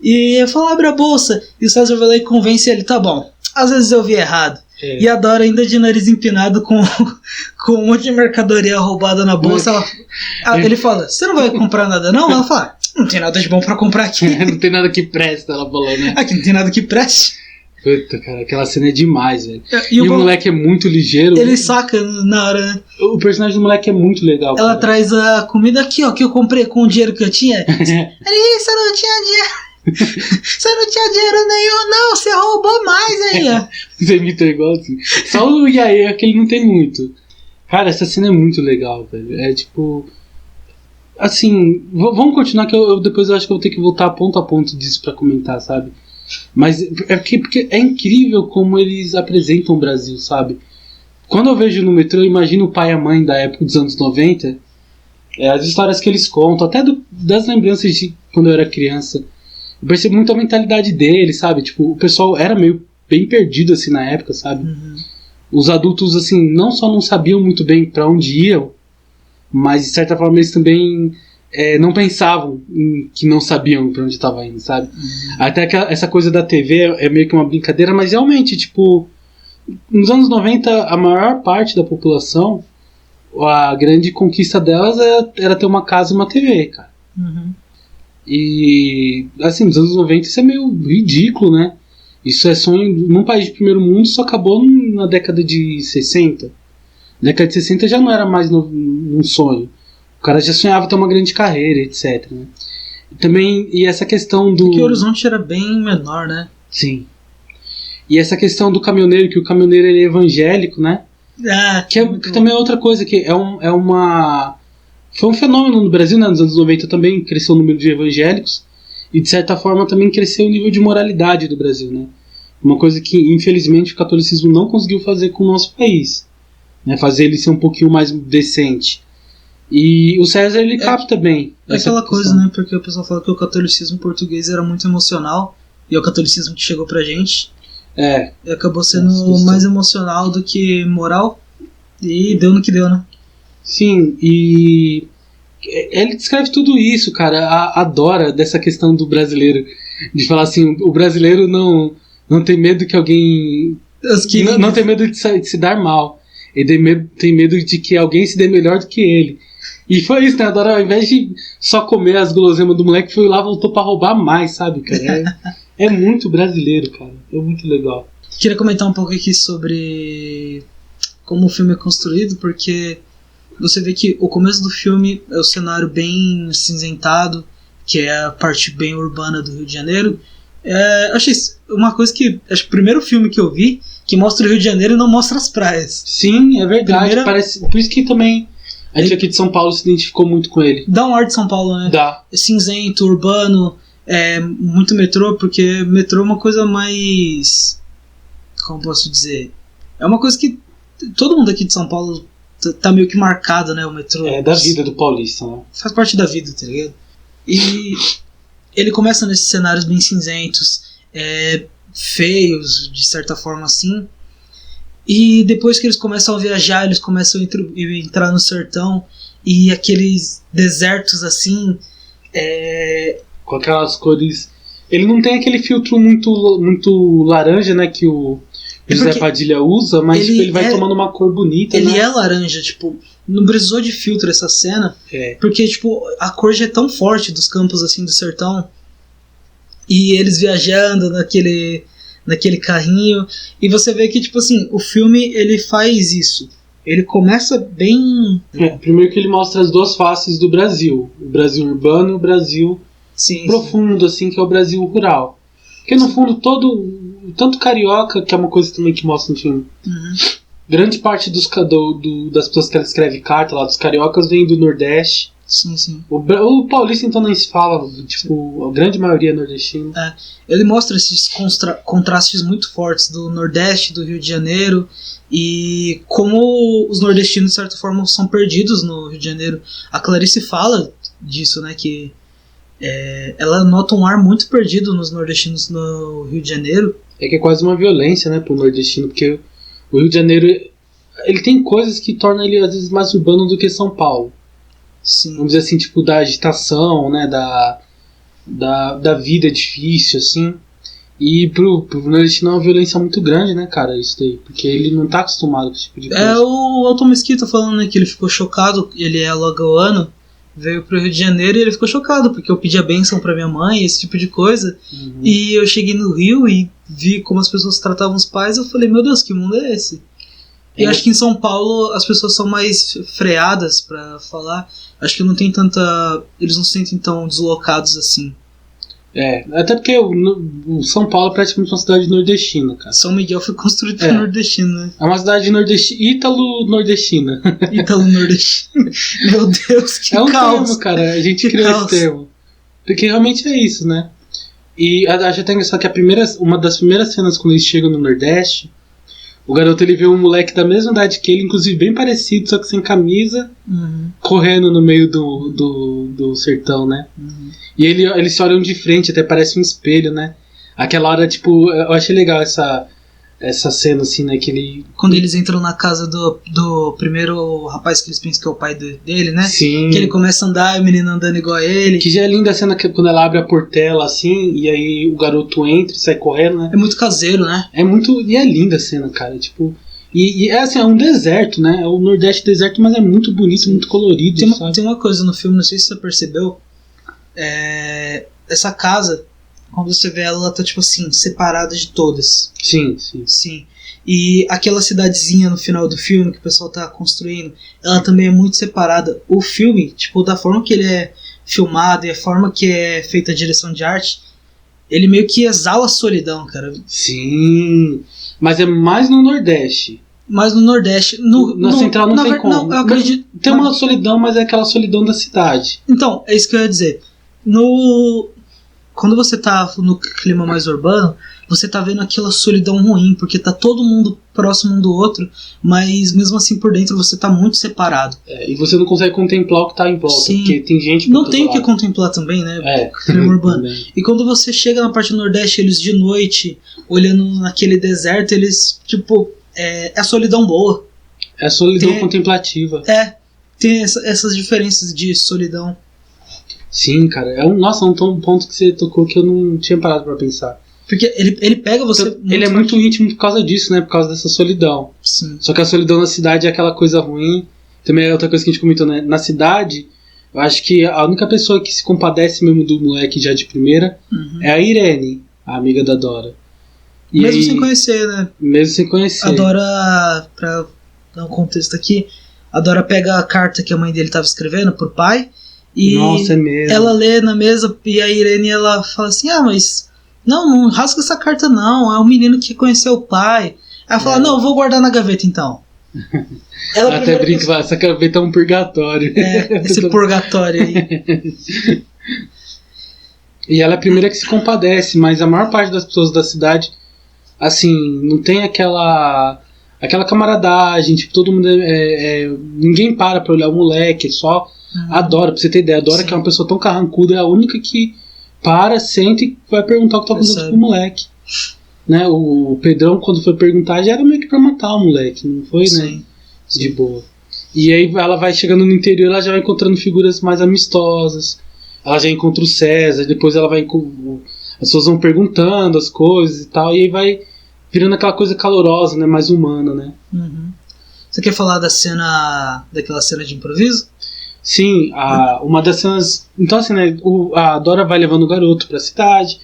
E eu falo, abre a bolsa. E o César vai lá e convence ele, tá bom. Às vezes eu vi errado. E a Dora ainda de nariz empinado com um monte de mercadoria roubada na bolsa. Ele fala, você não vai comprar nada não? Ela fala, não tem nada de bom pra comprar aqui. Não tem nada que presta, ela falou, né? Aqui não tem nada que preste. Puta, cara, aquela cena é demais, velho. E o moleque é muito ligeiro. Ele saca na hora, né? O personagem do moleque é muito legal. Ela traz a comida aqui, ó, que eu comprei com o dinheiro que eu tinha. Ele, você não tinha dinheiro. Você não tinha dinheiro nenhum, não. Você roubou mais aí, ó. Você imita igual assim. Só o Iaê, que ele não tem muito. Cara, essa cena é muito legal, velho. É tipo... Assim, vamos continuar que depois eu acho que eu vou ter que voltar ponto a ponto disso pra comentar, sabe? Mas é porque é incrível como eles apresentam o Brasil, sabe? Quando eu vejo no metrô, eu imagino o pai e a mãe da época dos anos 90, as histórias que eles contam, até das lembranças de quando eu era criança. Eu percebo muito a mentalidade deles, sabe? Tipo, o pessoal era meio bem perdido, assim, na época, sabe? Os adultos, assim, não só não sabiam muito bem pra onde iam, mas, de certa forma, eles também não pensavam que não sabiam pra onde estava indo, sabe? Até que essa coisa da TV é meio que uma brincadeira, mas realmente, tipo, nos anos 90, a maior parte da população, a grande conquista delas era ter uma casa e uma TV, cara. E, assim, nos anos 90 isso é meio ridículo, né? Isso é sonho num país de primeiro mundo, só acabou na década de 60. Na década de 60 já não era mais um sonho. O cara já sonhava ter uma grande carreira, etc. Né? E essa questão do... Porque o horizonte era bem menor, né? Sim. E essa questão do caminhoneiro, que o caminhoneiro ele é evangélico, né? Que também é outra coisa, que foi um fenômeno no Brasil, né? Nos anos 90 também cresceu o número de evangélicos e de certa forma também cresceu o nível de moralidade do Brasil, né? Uma coisa que infelizmente o catolicismo não conseguiu fazer com o nosso país, né? Fazer ele ser um pouquinho mais decente. E o César ele capta bem. É aquela coisa, né? Porque o pessoal fala que o catolicismo português era muito emocional e é o catolicismo que chegou pra gente. E acabou sendo mais emocional do que moral e deu no que deu, né? Sim, e ele descreve tudo isso, cara. Adora dessa questão do brasileiro, de falar assim, o brasileiro não tem medo que alguém... Não tem medo de se dar mal. Ele tem medo de que alguém se dê melhor do que ele. E foi isso, né? Adora, ao invés de só comer as guloseimas do moleque, foi lá, voltou pra roubar mais, sabe, cara? É muito brasileiro, cara. É muito legal. Queria comentar um pouco aqui sobre como o filme é construído, porque você vê que o começo do filme é o cenário bem cinzentado, que é a parte bem urbana do Rio de Janeiro. Achei uma coisa que... Acho que o primeiro filme que eu vi que mostra o Rio de Janeiro e não mostra as praias. Sim, é verdade. Parece, por isso que também a gente aqui de São Paulo se identificou muito com ele. Dá um ar de São Paulo, né? Dá. É cinzento, urbano, muito metrô, porque metrô é uma coisa mais... Como posso dizer? É uma coisa que todo mundo aqui de São Paulo tá meio que marcado, né? O metrô. É da vida do paulista, né? Faz parte da vida, tá ligado? E ele começa nesses cenários bem cinzentos, feios, de certa forma assim. E depois que eles começam a viajar, eles começam a entrar no sertão e aqueles desertos assim. Com aquelas cores. Ele não tem aquele filtro muito laranja, né? Que o José Padilha usa, mas ele vai tomando uma cor bonita. Ele né? é laranja, tipo, não precisou de filtro essa cena, porque tipo, a cor já é tão forte dos campos assim do sertão. E eles viajando naquele carrinho, e você vê que tipo assim, o filme ele faz isso. Ele começa bem... primeiro que ele mostra as duas faces do Brasil. O Brasil urbano e o Brasil profundo, assim, que é o Brasil rural. Porque no fundo tanto carioca, que é uma coisa também que mostra no filme, grande parte das pessoas que ela escreve carta lá, dos cariocas, vem do Nordeste. Sim. O paulista então nem se fala, tipo, a grande maioria é nordestino. Ele mostra esses contrastes muito fortes do Nordeste, do Rio de Janeiro, e como os nordestinos de certa forma são perdidos no Rio de Janeiro. A Clarice fala disso, né, que ela nota um ar muito perdido nos nordestinos no Rio de Janeiro. É que é quase uma violência, né, pro nordestino, porque o Rio de Janeiro ele tem coisas que tornam ele às vezes mais urbano do que São Paulo. Sim. Vamos dizer assim, tipo, da agitação, né, da vida difícil, assim. E pro nordestino é uma violência muito grande, né, cara, isso daí. Porque ele não tá acostumado com esse tipo de coisa. O Elton Mesquita falando, né, que ele ficou chocado, ele é alagoano, veio pro Rio de Janeiro e ele ficou chocado, porque eu pedi a bênção pra minha mãe, esse tipo de coisa. E eu cheguei no Rio e vi como as pessoas tratavam os pais, eu falei, meu Deus, que mundo é esse? E eu acho que em São Paulo as pessoas são mais freadas pra falar. Acho que não tem eles não se sentem tão deslocados assim. Até porque o São Paulo é praticamente uma cidade nordestina, cara. São Miguel foi construído por nordestino, né? É uma cidade ítalo-nordestina. Ítalo-nordestina. Meu Deus, que caos. É um termo, cara. A gente criou esse termo. Porque realmente é isso, né? E acho até engraçado que uma das primeiras cenas quando eles chegam no Nordeste, o garoto ele vê um moleque da mesma idade que ele, inclusive bem parecido, só que sem camisa, correndo no meio do sertão, né? E eles se olham de frente, até parece um espelho, né? Aquela hora, tipo, eu achei legal essa cena, assim, né? Que ele... Quando eles entram na casa do primeiro rapaz que eles pensam que é o pai dele, né? Sim. Que ele começa a andar e o menino andando igual a ele. Que já é linda a cena quando ela abre a portela, assim, e aí o garoto entra e sai correndo, né? É muito caseiro, né? É muito... E é linda a cena, cara, tipo... E é assim, é um deserto, né? É o Nordeste deserto, mas é muito bonito, muito colorido, tem uma coisa no filme, não sei se você percebeu. Essa casa, quando você vê ela tá, tipo assim, separada de todas. Sim. Sim. E aquela cidadezinha no final do filme que o pessoal tá construindo, ela também é muito separada. O filme, tipo, da forma que ele é filmado e a forma que é feita a direção de arte, ele meio que exala a solidão, cara. Sim. Mas é mais no Nordeste. Mas no Nordeste... Na Central não tem como. Não, eu acredito... Tem uma solidão, mas é aquela solidão da cidade. Então, é isso que eu ia dizer. Quando você tá no clima mais urbano, você tá vendo aquela solidão ruim, porque tá todo mundo próximo um do outro, mas mesmo assim por dentro você tá muito separado. E você não consegue contemplar o que tá em volta, Sim. porque tem gente... Não tem o que contemplar também, né? Clima urbano. E quando você chega na parte do Nordeste, eles de noite, olhando naquele deserto, eles, tipo... É a solidão boa. É a solidão contemplativa. Tem essas diferenças de solidão. Sim, cara. Nossa, um ponto que você tocou que eu não tinha parado pra pensar. Porque ele pega você... Então, ele é muito íntimo por causa disso, né? Por causa dessa solidão. Sim. Só que a solidão na cidade é aquela coisa ruim. Também é outra coisa que a gente comentou, né? Na cidade, eu acho que a única pessoa que se compadece mesmo do moleque já de primeira é a Irene, a amiga da Dora. E mesmo sem conhecer, né? Mesmo sem conhecer. A Dora, pra dar um contexto aqui, a Dora pega a carta que a mãe dele estava escrevendo pro pai e Nossa, é mesmo. Ela lê na mesa e a Irene ela fala assim, mas não rasga essa carta não, é um menino que conheceu o pai. Ela fala, não, eu vou guardar na gaveta então. Ela até brinca, essa gaveta é um purgatório. Esse purgatório aí. E ela é a primeira que se compadece, mas a maior parte das pessoas da cidade, assim, não tem aquela camaradagem, tipo, todo mundo ninguém para pra olhar o moleque, só a Dora, pra você ter ideia, a Dora, que é uma pessoa tão carrancuda, é a única que para, senta e vai perguntar o que tá acontecendo com o moleque. Né? O Pedrão, quando foi perguntar, já era meio que pra matar o moleque, não foi, né? Sim. De boa. E aí ela vai chegando no interior, ela já vai encontrando figuras mais amistosas, ela já encontra o César, depois ela vai... As pessoas vão perguntando as coisas e tal, e aí vai virando aquela coisa calorosa, né? Mais humana, né? Uhum. Você quer falar daquela cena de improviso? Sim, uma das cenas... Então assim, né? A Dora vai levando o garoto pra cidade,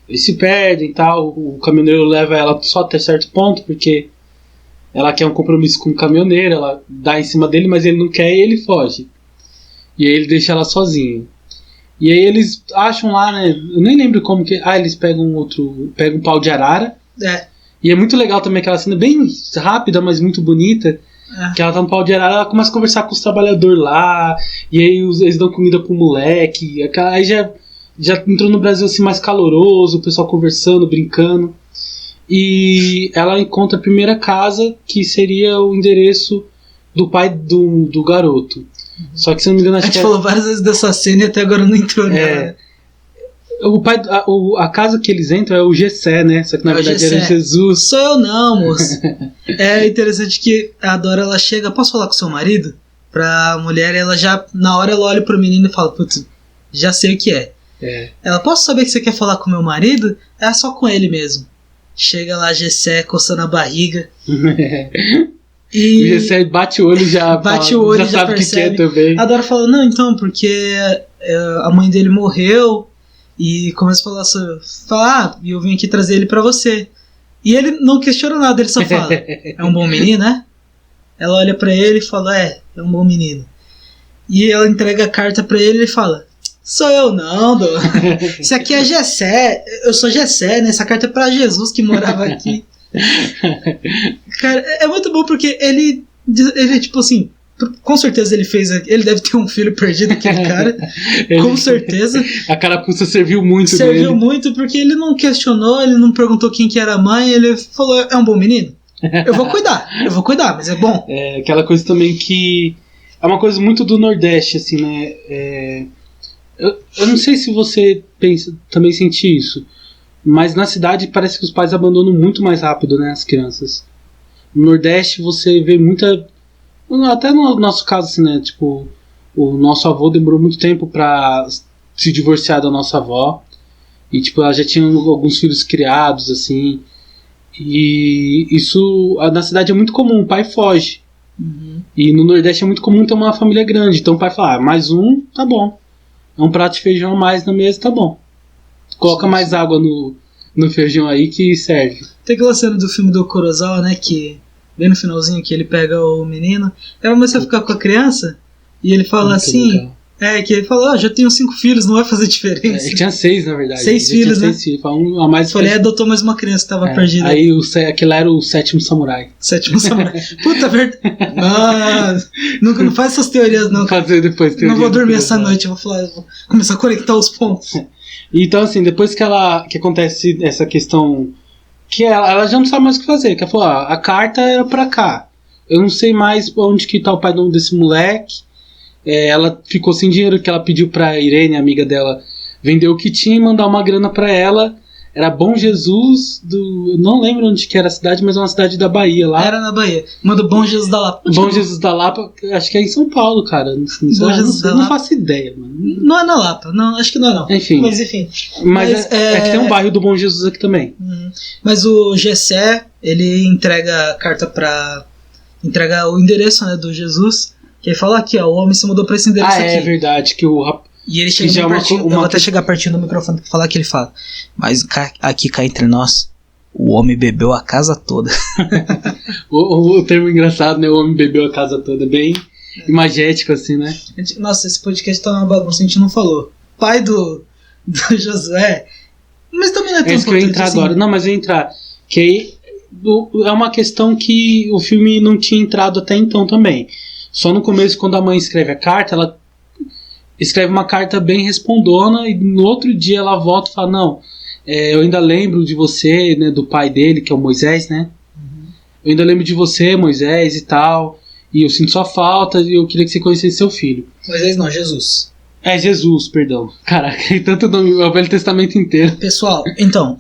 eles se perdem e tal, o caminhoneiro leva ela só até certo ponto, porque ela quer um compromisso com o caminhoneiro, ela dá em cima dele, mas ele não quer e ele foge. E aí ele deixa ela sozinha. E aí eles acham lá, né? Eu nem lembro como que... eles pegam um pau de arara. E é muito legal também aquela cena, bem rápida, mas muito bonita. Que ela tá no pau de arara, ela começa a conversar com os trabalhadores lá. E aí eles dão comida pro moleque. Aí já entrou no Brasil assim mais caloroso, o pessoal conversando, brincando. E ela encontra a primeira casa, que seria o endereço do pai do garoto. Só que, se não me engano, acho que a gente falou várias vezes dessa cena e até agora não entrou nela. A casa que eles entram é o Gessé, né? Só que na verdade era Jesus. Sou eu não, moço. É interessante que a Dora, ela chega, posso falar com seu marido? Pra mulher, ela já, na hora ela olha pro menino e fala, putz, já sei o que é. Ela, posso saber que você quer falar com meu marido? É só com ele mesmo. Chega lá, Gessé, coçando a barriga. E o Gessé bate o olho já. Bate o olho, já sabe o que é também. A Dora fala, não, então, porque a mãe dele morreu. E começa a falar, e eu vim aqui trazer ele pra você. E ele não questiona nada, ele só fala, é um bom menino, né? Ela olha pra ele e fala, é um bom menino. E ela entrega a carta pra ele e fala, sou eu não, Dora. Isso aqui é Gessé, eu sou Gessé, né? Essa carta é pra Jesus que morava aqui. Cara, é muito bom porque ele tipo assim, com certeza ele deve ter um filho perdido, aquele cara. Com certeza. A carapuça serviu muito. Serviu muito porque ele não questionou, ele não perguntou quem que era a mãe, ele falou, é um bom menino? Eu vou cuidar, mas é bom. É aquela coisa também que é uma coisa muito do Nordeste, assim, né? Eu não sei se você também sente isso, Mas na cidade parece que os pais abandonam muito mais rápido, né, as crianças. No Nordeste você vê muita... Até no nosso caso, assim, né, tipo, o nosso avô demorou muito tempo pra se divorciar da nossa avó. E, tipo, ela já tinha alguns filhos criados, assim. E isso na cidade é muito comum, o pai foge. E no Nordeste é muito comum ter uma família grande. Então o pai fala, mais um, tá bom. É um prato de feijão a mais na mesa, tá bom. Coloca mais água no feijão aí que serve. Tem aquela cena do filme do Kurosawa, né, que bem no finalzinho que ele pega o menino, aí você ficar com a criança, e ele fala muito assim, legal. Que ele fala, já tenho 5 filhos, não vai fazer diferença. Ele tinha 6, na verdade. 6 filhos, né? 6 filhos, um a mais. Falei, adotou mais uma criança que tava perdida. Aí aquele era o 7º samurai. 7º samurai. Puta, verdade. Não faz essas teorias, não. Vou fazer depois teorias. Não vou dormir essa noite, eu vou começar a conectar os pontos. Então, assim, depois que acontece essa questão, que ela já não sabe mais o que fazer, que ela falou, a carta era pra cá, eu não sei mais onde que tá o pai desse moleque. Ela ficou sem dinheiro, que ela pediu pra Irene, amiga dela, vender o que tinha e mandar uma grana pra ela. Era Bom Jesus eu não lembro onde que era a cidade, mas é uma cidade da Bahia lá. Era na Bahia. Manda Bom Jesus da Lapa. Bom Jesus da Lapa, acho que é em São Paulo, cara. Não faço ideia, mano. Não é na Lapa, não, acho que não é não. Enfim. Mas enfim. Mas é que tem um bairro do Bom Jesus aqui também. Mas o Gessé, ele entrega a carta entrega o endereço, né, do Jesus. Que ele fala aqui, ó, o homem se mudou pra esse endereço aqui. É verdade, que o E ele chega bem pertinho, eu vou até chegar pertinho do microfone pra falar que ele fala. Mas aqui cá entre nós, o homem bebeu a casa toda. o termo engraçado, né? O homem bebeu a casa toda, bem imagético assim, né? Nossa, esse podcast tá uma bagunça, a gente não falou. Pai do Josué, mas também não é tão importante. É isso que eu ia entrar assim. Agora. Não, mas eu ia entrar. Que aí é uma questão que o filme não tinha entrado até então também. Só no começo, quando a mãe escreve a carta, ela escreve uma carta bem respondona e no outro dia ela volta e fala, não, eu ainda lembro de você, né, do pai dele, que é o Moisés, né? Eu ainda lembro de você, Moisés e tal, e eu sinto sua falta e eu queria que você conhecesse seu filho. Moisés não, Jesus. Jesus, perdão. Caraca, tanto nome, o Velho Testamento inteiro. Pessoal, então,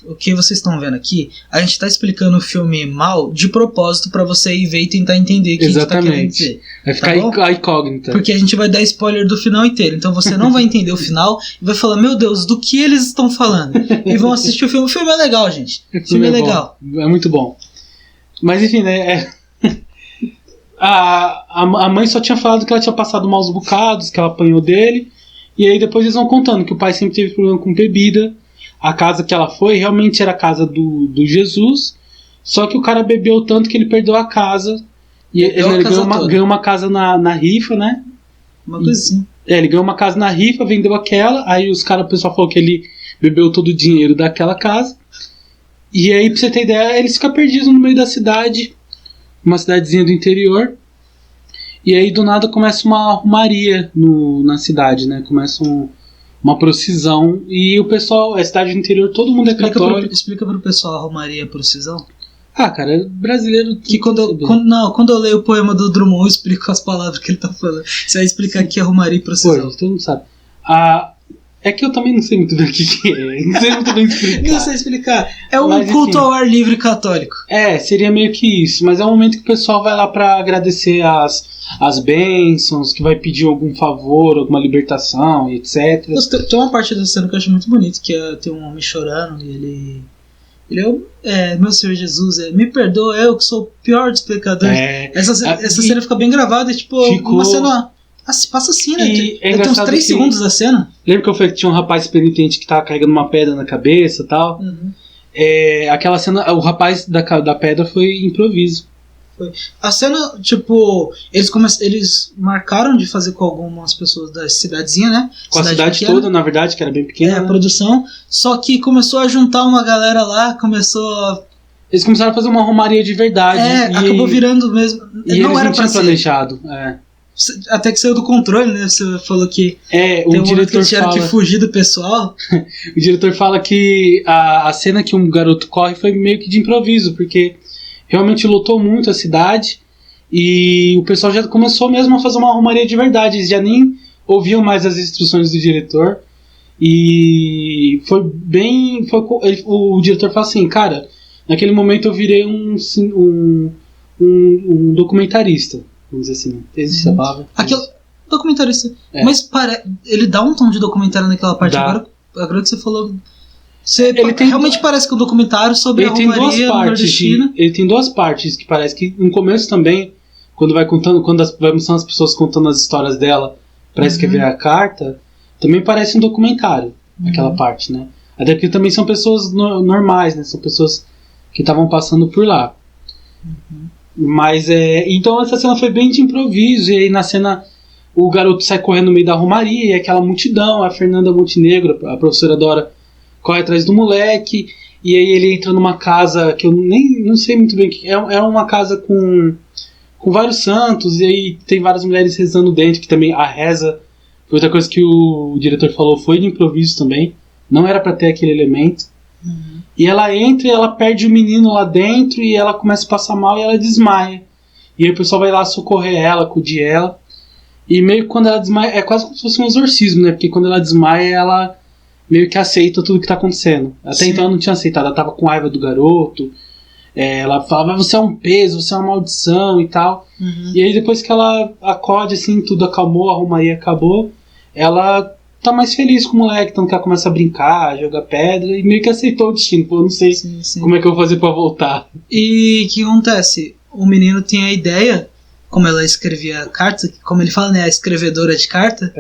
o que vocês estão vendo aqui, a gente tá explicando o filme mal de propósito pra você ir ver e tentar entender o que a gente tá querendo dizer. Vai ficar a incógnita. Porque a gente vai dar spoiler do final inteiro, então você não vai entender o final e vai falar, meu Deus, do que eles estão falando? E vão assistir o filme. O filme é legal, gente. O filme é legal. É muito bom. Mas enfim, né, a mãe só tinha falado que ela tinha passado maus bocados, que ela apanhou dele. E aí depois eles vão contando que o pai sempre teve problema com bebida. A casa que ela foi realmente era a casa do Jesus. Só que o cara bebeu tanto que ele perdeu a casa. E ele ganhou uma casa na rifa, né? Uma coisa assim. Ele ganhou uma casa na rifa, vendeu aquela. Aí o pessoal falou que ele bebeu todo o dinheiro daquela casa. E aí, pra você ter ideia, eles ficam perdidos no meio da cidade. Uma cidadezinha do interior. E aí do nada começa uma romaria na cidade, né? Começa uma procissão. E o pessoal, a cidade do interior, todo mundo é católico. Explica pro pessoal a romaria, a procissão. Cara, brasileiro... Que quando eu leio o poema do Drummond, eu explico as palavras que ele tá falando. Você vai explicar aqui a romaria e procissão. Pô, todo mundo sabe. É que eu também não sei muito bem o que é. Não sei muito bem explicar. Não sei explicar. É um culto ao ar livre católico. Seria meio que isso. Mas é um momento que o pessoal vai lá pra agradecer as bênçãos, que vai pedir algum favor, alguma libertação, etc. Tem uma parte da cena que eu acho muito bonita, que tem um homem chorando e ele meu Senhor Jesus, me perdoa, eu que sou o pior dos pecadores. Essa cena fica bem gravada, uma cena... passa assim, né? Tem uns 3 segundos da cena. Lembra que eu falei que tinha um rapaz penitente que tava carregando uma pedra na cabeça e tal? Uhum. Aquela cena, o rapaz da pedra foi improviso. A cena, eles marcaram de fazer com algumas pessoas da cidadezinha, né? Com a cidade toda, na verdade, que era bem pequena. A produção. Só que começou a juntar uma galera lá, Eles começaram a fazer uma romaria de verdade. Acabou virando mesmo. Não era pra ser planejado. Até que saiu do controle, né? Você falou que o diretor tiveram que fugir do pessoal. O diretor fala que a cena que um garoto corre foi meio que de improviso, porque realmente lotou muito a cidade e o pessoal já começou mesmo a fazer uma romaria de verdade. Eles já nem ouviam mais as instruções do diretor E foi bem... o diretor fala assim, cara, naquele momento eu virei um documentarista, vamos dizer assim, existe essa palavra? Aquele documentarista. Mas ele dá um tom de documentário naquela parte. Agora que você falou... realmente parece que é um documentário sobre a romaria nordestina. Ele tem duas partes que parece que no começo também, quando vai mostrando as pessoas contando as histórias dela pra escrever a carta, também parece um documentário, aquela parte, né? Até porque também são pessoas normais, né? São pessoas que estavam passando por lá. Mas então essa cena foi bem de improviso, e aí na cena o garoto sai correndo no meio da romaria, e aquela multidão, a Fernanda Montenegro, a professora Dora, corre atrás do moleque, e aí ele entra numa casa que eu não sei muito bem, é uma casa com vários santos, e aí tem várias mulheres rezando dentro, que também a reza foi outra coisa que o diretor falou, foi de improviso também, não era pra ter aquele elemento. E ela entra e ela perde o menino lá dentro, e ela começa a passar mal e ela desmaia, e aí o pessoal vai lá socorrer ela, acudir ela, e meio que quando ela desmaia, é quase como se fosse um exorcismo, né? Porque quando ela desmaia, ela meio que aceita tudo que tá acontecendo. Até então ela não tinha aceitado, ela tava com raiva do garoto, ela falava, você é um peso, você é uma maldição e tal. E aí depois que ela acode, assim, tudo acalmou, a romaria acabou, ela tá mais feliz com o moleque, tanto que ela começa a brincar, jogar pedra, e meio que aceitou o destino. Pô, eu não sei como é que eu vou fazer pra voltar. E o que acontece? O menino tem a ideia, como ela escrevia cartas, como ele fala, né, a escrevedora de carta,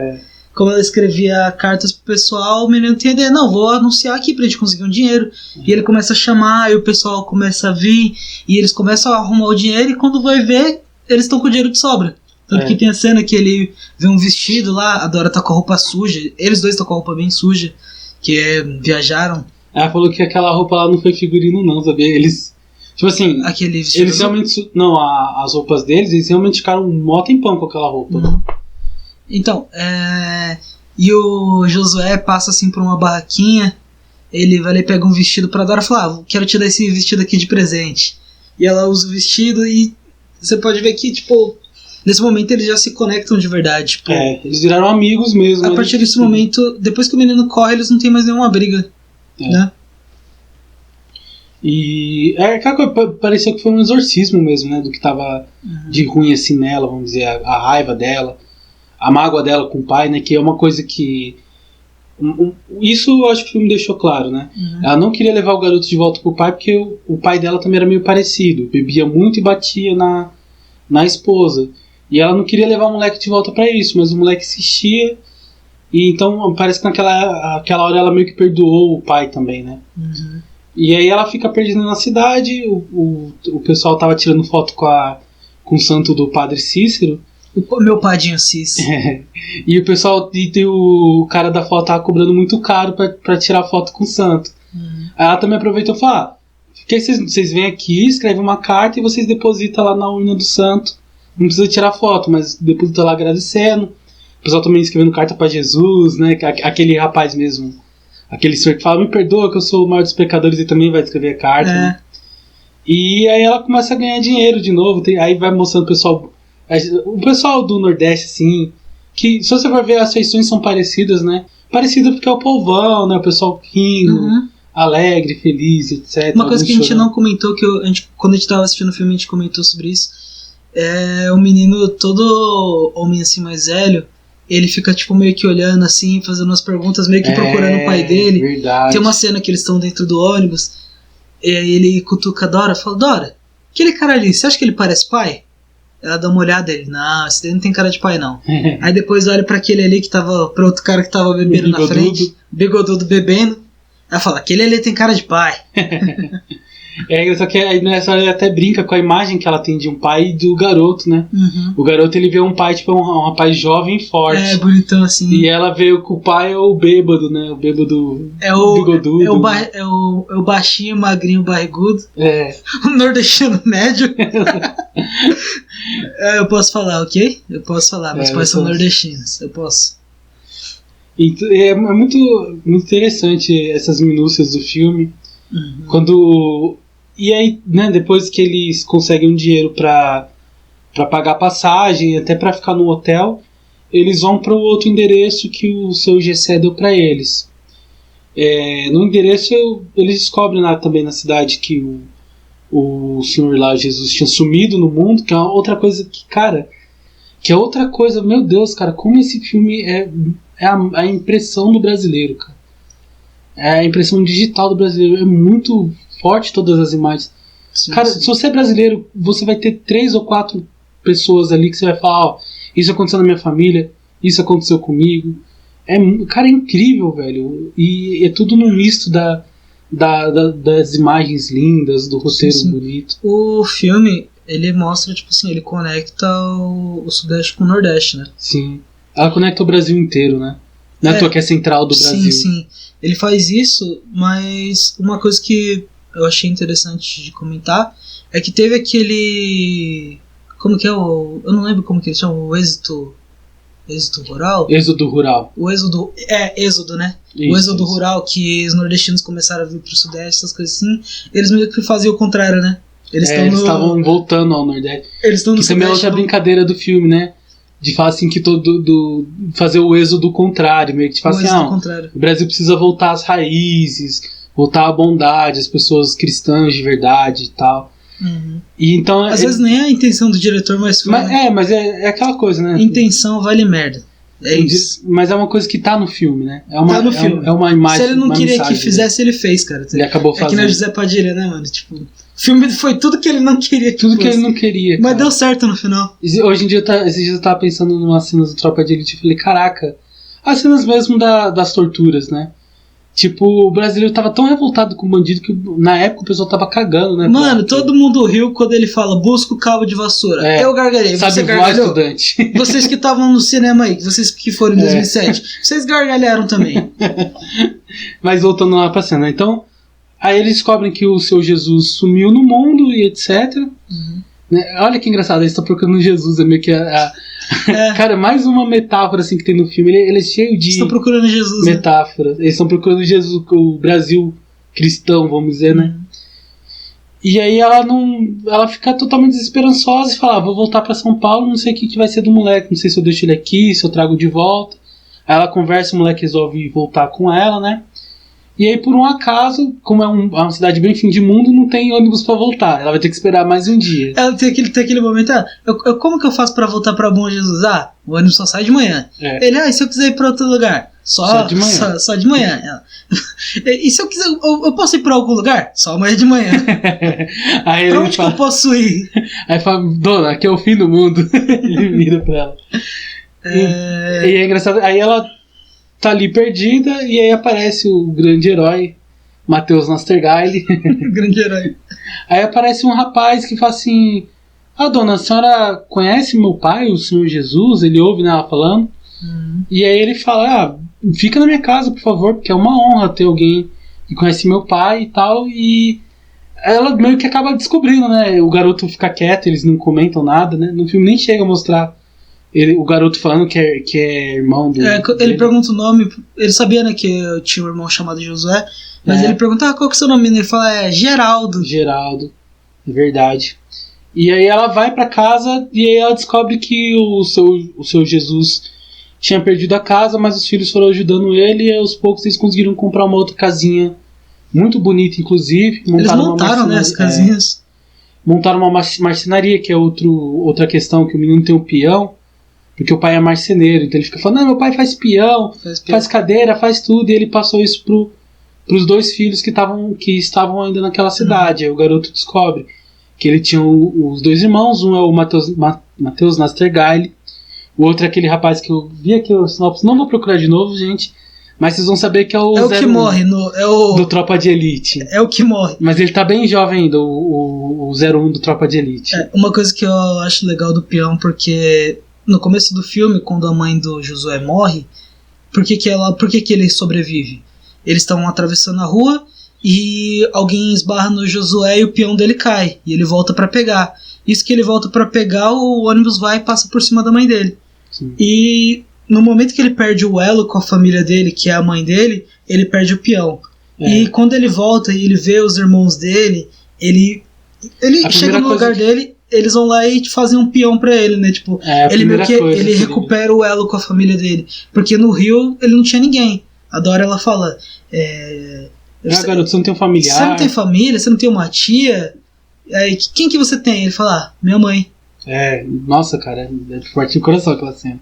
como ela escrevia cartas pro pessoal, o menino tem a ideia, não, vou anunciar aqui pra gente conseguir um dinheiro. E ele começa a chamar, e o pessoal começa a vir, e eles começam a arrumar o dinheiro, e quando vai ver, eles estão com o dinheiro de sobra. Tanto que tem a cena que ele vê um vestido lá, a Dora tá com a roupa suja, eles dois estão com a roupa bem suja, que viajaram. Ela falou que aquela roupa lá não foi figurino não, sabia? Eles, tipo assim, aquele vestido eles realmente, não, as roupas deles, eles realmente ficaram um mó tempão com aquela roupa. Então, e o Josué passa assim por uma barraquinha, ele vai lá e pega um vestido pra Dora e fala, quero te dar esse vestido aqui de presente. E ela usa o vestido e você pode ver que, tipo, nesse momento eles já se conectam de verdade. Tipo, eles viraram amigos mesmo. A partir desse momento, depois que o menino corre, eles não tem mais nenhuma briga, né? E pareceu que foi um exorcismo mesmo, né? Do que tava de ruim assim nela, vamos dizer, a raiva dela, a mágoa dela com o pai, né? Que é uma coisa que... Isso eu acho que o filme deixou claro, né? Ela não queria levar o garoto de volta pro pai, porque o pai dela também era meio parecido. Bebia muito e batia na esposa. E ela não queria levar o moleque de volta pra isso, mas o moleque insistia. E então parece que naquela hora ela meio que perdoou o pai também, né? E aí ela fica perdida na cidade, o pessoal tava tirando foto com o santo do Padre Cícero. O meu padinho Cícero. E o pessoal, o cara da foto tava cobrando muito caro pra tirar foto com o santo. Aí ela também aproveitou e falou, porque vocês vêm aqui, escrevem uma carta e vocês depositam lá na urna do santo. Não precisa tirar foto, mas deposita lá agradecendo. O pessoal também escrevendo carta pra Jesus, né? Aquele rapaz mesmo, aquele senhor que fala, me perdoa que eu sou o maior dos pecadores, e também vai escrever a carta, né? E aí ela começa a ganhar dinheiro de novo, aí vai mostrando o pessoal do Nordeste, assim, que se você for ver as feições são parecidas, né? Parecido porque é o povão, né? O pessoal rindo, alegre, feliz, etc. Uma coisa que a gente não comentou, quando a gente tava assistindo o filme a gente comentou sobre isso, o menino, todo homem assim mais velho, ele fica tipo meio que olhando assim, fazendo umas perguntas, meio que procurando o pai dele. Verdade. Tem uma cena que eles estão dentro do ônibus, e aí ele cutuca a Dora, fala, Dora, aquele cara ali, você acha que ele parece pai? Ela dá uma olhada, ele, não, esse daí não tem cara de pai não. Aí depois olha pra aquele ali pra outro cara que tava bebendo na frente, bigodudo bebendo, ela fala, aquele ali tem cara de pai. Só que aí nessa hora ele até brinca com a imagem que ela tem de um pai e do garoto, né? O garoto, ele vê um pai, tipo, um rapaz jovem e forte. Bonitão assim. E ela vê que o pai é o bêbado, né? O bêbado bigodudo. É o baixinho, magrinho, barrigudo. O nordestino médio. Eu posso falar, ok? Eu posso falar, meus pais são nordestinos. Eu posso. É muito, muito interessante essas minúcias do filme. E aí, né, depois que eles conseguem um dinheiro pra pagar a passagem, até pra ficar no hotel, eles vão para o outro endereço que o seu Gessé deu pra eles. No endereço eles descobrem lá também na cidade que o senhor lá, Jesus, tinha sumido no mundo, que é outra coisa que, cara, meu Deus, cara, como esse filme é a impressão do brasileiro, cara. É a impressão digital do brasileiro, é muito forte todas as imagens. Sim, Cara, sim. se você é brasileiro, você vai ter 3 ou 4 pessoas ali que você vai falar, ó, isso aconteceu na minha família, isso aconteceu comigo. Cara, é incrível, velho. E é tudo no misto das imagens lindas, do roteiro Sim. bonito. O filme, ele mostra, tipo assim, ele conecta o Sudeste com o Nordeste, né? Sim. Ela conecta o Brasil inteiro, né? Não é à toa que é central do Brasil. Sim. Ele faz isso, mas uma coisa que eu achei interessante de comentar é que teve aquele... Como que é o... Eu não lembro como que eles chamam, o êxodo rural? Êxodo rural. O êxodo... êxodo, né? Isso, o êxodo isso. rural, que os nordestinos começaram a vir pro Sudeste, essas coisas assim, eles meio que faziam o contrário, né? Eles estavam voltando ao Nordeste. Eles estão no Que também é Sudeste, outra brincadeira do filme, né? De falar assim que fazer o êxodo contrário, meio que tipo assim, contrário. o Brasil precisa voltar às raízes, voltar à bondade, às pessoas cristãs de verdade e tal. Uhum. E então Às vezes nem é a intenção do diretor, mas foi. Mas é aquela coisa, né? Intenção vale merda. É isso. Mas é uma coisa que tá no filme, né? Tá no filme. É uma imagem. Se ele não uma queria mensagem, que fizesse, ele fez, cara. Ele acabou fazendo. É que nem o José Padilha, né, mano? Tipo, o filme foi tudo que ele não queria. Tudo que ele não queria. Mas cara. deu certo no final. Hoje em dia, esses dias eu tava pensando em umas cenas do Tropa de Elite e falei, caraca, as cenas mesmo das torturas, né? Tipo, o brasileiro tava tão revoltado com o bandido que na época o pessoal tava cagando, né? Mano, todo mundo riu quando ele fala, busca o cabo de vassoura. Eu gargalhei, sabe, você gargalhou? Estudante. Vocês que estavam no cinema aí, vocês que foram em 2007, vocês gargalharam também. Mas voltando lá pra cena, então, aí eles descobrem que o seu Jesus sumiu no mundo e etc. Uhum. Né? Olha que engraçado, eles estão procurando Jesus, é meio que Cara, mais uma metáfora assim que tem no filme, ele é cheio de estão procurando Jesus, metáforas. Né? Eles estão procurando Jesus, o Brasil cristão, vamos dizer, né? E aí ela fica totalmente desesperançosa e fala, vou voltar pra São Paulo, não sei o que vai ser do moleque, não sei se eu deixo ele aqui, se eu trago de volta. Aí ela conversa, o moleque resolve voltar com ela, né? E aí, por um acaso, como é uma cidade bem fim de mundo, não tem ônibus pra voltar. Ela vai ter que esperar mais um dia. Ela tem aquele momento, como que eu faço pra voltar pra Bom Jesus? O ônibus só sai de manhã. Ele, e se eu quiser ir pra outro lugar? Só de manhã. Só de manhã. E se eu quiser, eu posso ir pra algum lugar? Só amanhã de manhã. Aí pra onde que eu posso ir? Aí fala, dona, aqui é o fim do mundo. Ele vira pra ela. E é engraçado, aí ela tá ali perdida e aí aparece o grande herói, Matheus Nastergaile. Grande herói. Aí aparece um rapaz que fala assim, dona, a senhora conhece meu pai, o Senhor Jesus? Ele ouve ela falando. E aí ele fala, fica na minha casa, por favor, porque é uma honra ter alguém que conhece meu pai e tal. E ela meio que acaba descobrindo, né? O garoto fica quieto, eles não comentam nada, né? No filme nem chega a mostrar o garoto falando que é irmão dele. Ele pergunta o nome, ele sabia, né, que eu tinha um irmão chamado Josué, mas ele pergunta, qual que é o seu nome? Ele fala, Geraldo. Geraldo, é verdade. E aí ela vai pra casa e aí ela descobre que o seu Jesus tinha perdido a casa, mas os filhos foram ajudando ele e aos poucos eles conseguiram comprar uma outra casinha, muito bonita inclusive. Eles montaram, né, as casinhas. Montaram uma marcenaria, que é outra questão, que o menino tem um peão, porque o pai é marceneiro, então ele fica falando, meu pai faz peão, faz cadeira, faz tudo, e ele passou isso pros 2 filhos que estavam ainda naquela cidade. Aí o garoto descobre que ele tinha os 2 irmãos, um é o Matheus Nastergaile, o outro é aquele rapaz que eu vi aqui o sinopse, não vou procurar de novo, gente, mas vocês vão saber que é o que morre do Tropa de Elite. É o que morre. Mas ele tá bem jovem ainda, o 01 do Tropa de Elite. Uma coisa que eu acho legal do peão, porque no começo do filme, quando a mãe do Josué morre, por que ele sobrevive? Eles estão atravessando a rua e alguém esbarra no Josué e o peão dele cai. E ele volta pra pegar. Isso que ele volta pra pegar, o ônibus vai e passa por cima da mãe dele. Sim. E no momento que ele perde o elo com a família dele, que é a mãe dele, ele perde o peão. E quando ele volta e ele vê os irmãos dele, ele chega no lugar dele, eles vão lá e fazem um peão pra ele, né? Tipo, ele recupera o elo com a família dele. Porque no Rio ele não tinha ninguém. A Dora, ela fala, Garoto, você não tem um familiar. Você não tem família, você não tem uma tia. Aí, quem que você tem? Ele fala, minha mãe. Nossa, cara, é forte no coração aquela cena.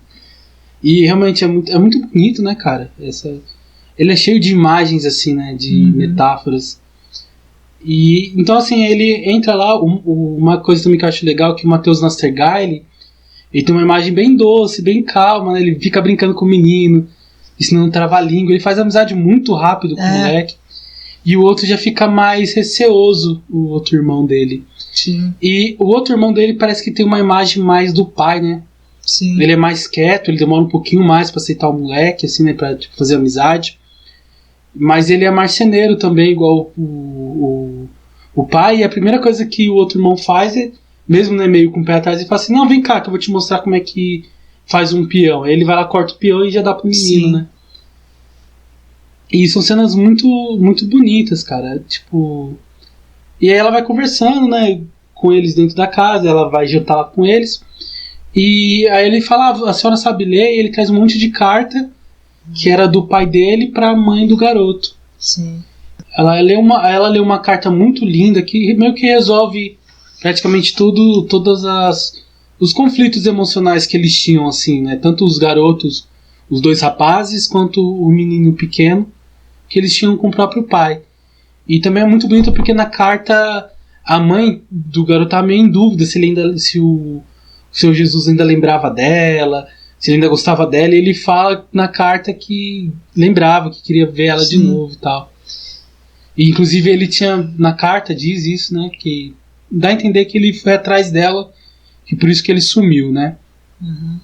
E realmente é muito bonito, né, cara? Ele é cheio de imagens, assim, né, de metáforas. E então, assim, ele entra lá. Uma coisa também que eu acho legal é que o Matheus Nastergaile, ele tem uma imagem bem doce, bem calma, né? Ele fica brincando com o menino, ensinando trava-língua. Ele faz amizade muito rápido com o moleque. E o outro já fica mais receoso, o outro irmão dele. Sim. E o outro irmão dele parece que tem uma imagem mais do pai, né? Sim. Ele é mais quieto, ele demora um pouquinho mais pra aceitar o moleque, assim, né? Pra fazer amizade. Mas ele é marceneiro também, igual o pai. E a primeira coisa que o outro irmão faz é, mesmo, né, meio com o pé atrás, ele fala assim, não, vem cá que eu vou te mostrar como é que faz um peão. Aí ele vai lá, corta o peão e já dá pro menino, Sim. né? E são cenas muito, muito bonitas, cara. Tipo... E aí ela vai conversando, né, com eles dentro da casa, ela vai jantar lá com eles. E aí ele fala, a senhora sabe ler? E ele traz um monte de carta que era do pai dele pra mãe do garoto. Sim. Ela lê uma carta muito linda que meio que resolve praticamente todos os conflitos emocionais que eles tinham, assim, né? Tanto os garotos, os dois rapazes, quanto o menino pequeno, que eles tinham com o próprio pai. E também é muito bonito porque na carta a mãe do garoto tá meio em dúvida se o seu Jesus ainda lembrava dela, se ele ainda gostava dela, e ele fala na carta que lembrava, que queria ver ela de novo e tal. E inclusive ele tinha, na carta diz isso, né, que dá a entender que ele foi atrás dela, e por isso que ele sumiu, né. Uhum.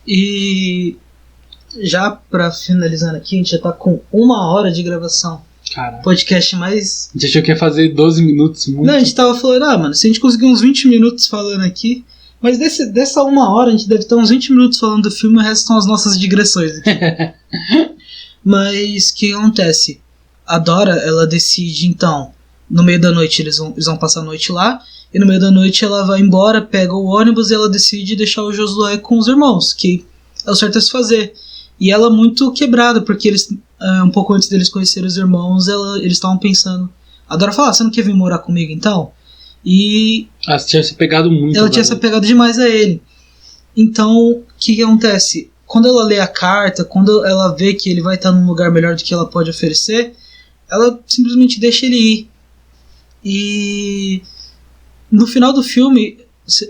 E já pra finalizando aqui, a gente já tá com 1 hora de gravação. Cara, Podcast mais... a gente achou que ia fazer 12 minutos muito. Não, a gente tava falando, mano, se a gente conseguir uns 20 minutos falando aqui, mas dessa 1 hora a gente deve ter uns 20 minutos falando do filme, e o resto são as nossas digressões aqui. Mas o que acontece? A Dora, ela decide, então, no meio da noite eles vão passar a noite lá, e no meio da noite ela vai embora, pega o ônibus e ela decide deixar o Josué com os irmãos, que é o certo a se fazer. E ela muito quebrada, porque eles, um pouco antes deles conhecerem os irmãos, eles estavam pensando... A Dora fala, você não quer vir morar comigo então? E... Ela tinha se pegado muito. Ela tinha se apegado demais a ele. Então, o que acontece? Quando ela lê a carta, quando ela vê que ele vai estar num lugar melhor do que ela pode oferecer, ela simplesmente deixa ele ir. E no final do filme,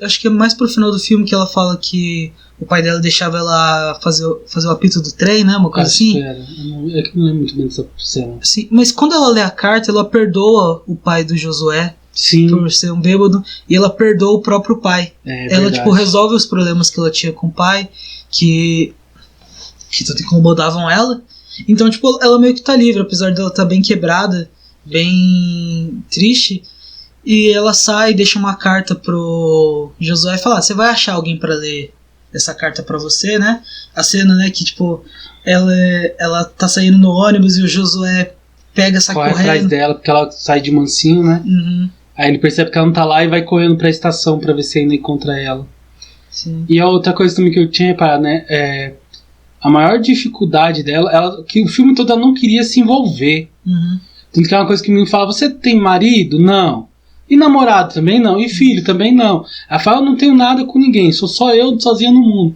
acho que é mais pro final do filme que ela fala que o pai dela deixava ela fazer o apito do trem, né? Uma coisa assim. É que eu não lembro muito bem dessa cena. Sim, mas quando ela lê a carta, ela perdoa o pai do Josué. Sim. Por ser um bêbado, e ela perdoa o próprio pai. Ela, tipo, resolve os problemas que ela tinha com o pai, que tanto incomodavam ela. Então, tipo, ela meio que tá livre, apesar dela estar bem quebrada, bem triste. E ela sai e deixa uma carta pro Josué e fala, você vai achar alguém pra ler essa carta pra você, né? A cena, né, que, tipo, ela tá saindo no ônibus e o Josué pega essa correndo. Corre atrás dela, porque ela sai de mansinho, né? Uhum. Aí ele percebe que ela não tá lá e vai correndo pra estação pra ver se ainda encontra ela. Sim. E a outra coisa também que eu tinha reparado, né? A maior dificuldade dela, que o filme todo ela não queria se envolver. Uhum. Tanto que é uma coisa que me fala, você tem marido? Não. E namorado também não. E filho também não. Ela fala, eu não tenho nada com ninguém, sou só eu sozinha no mundo.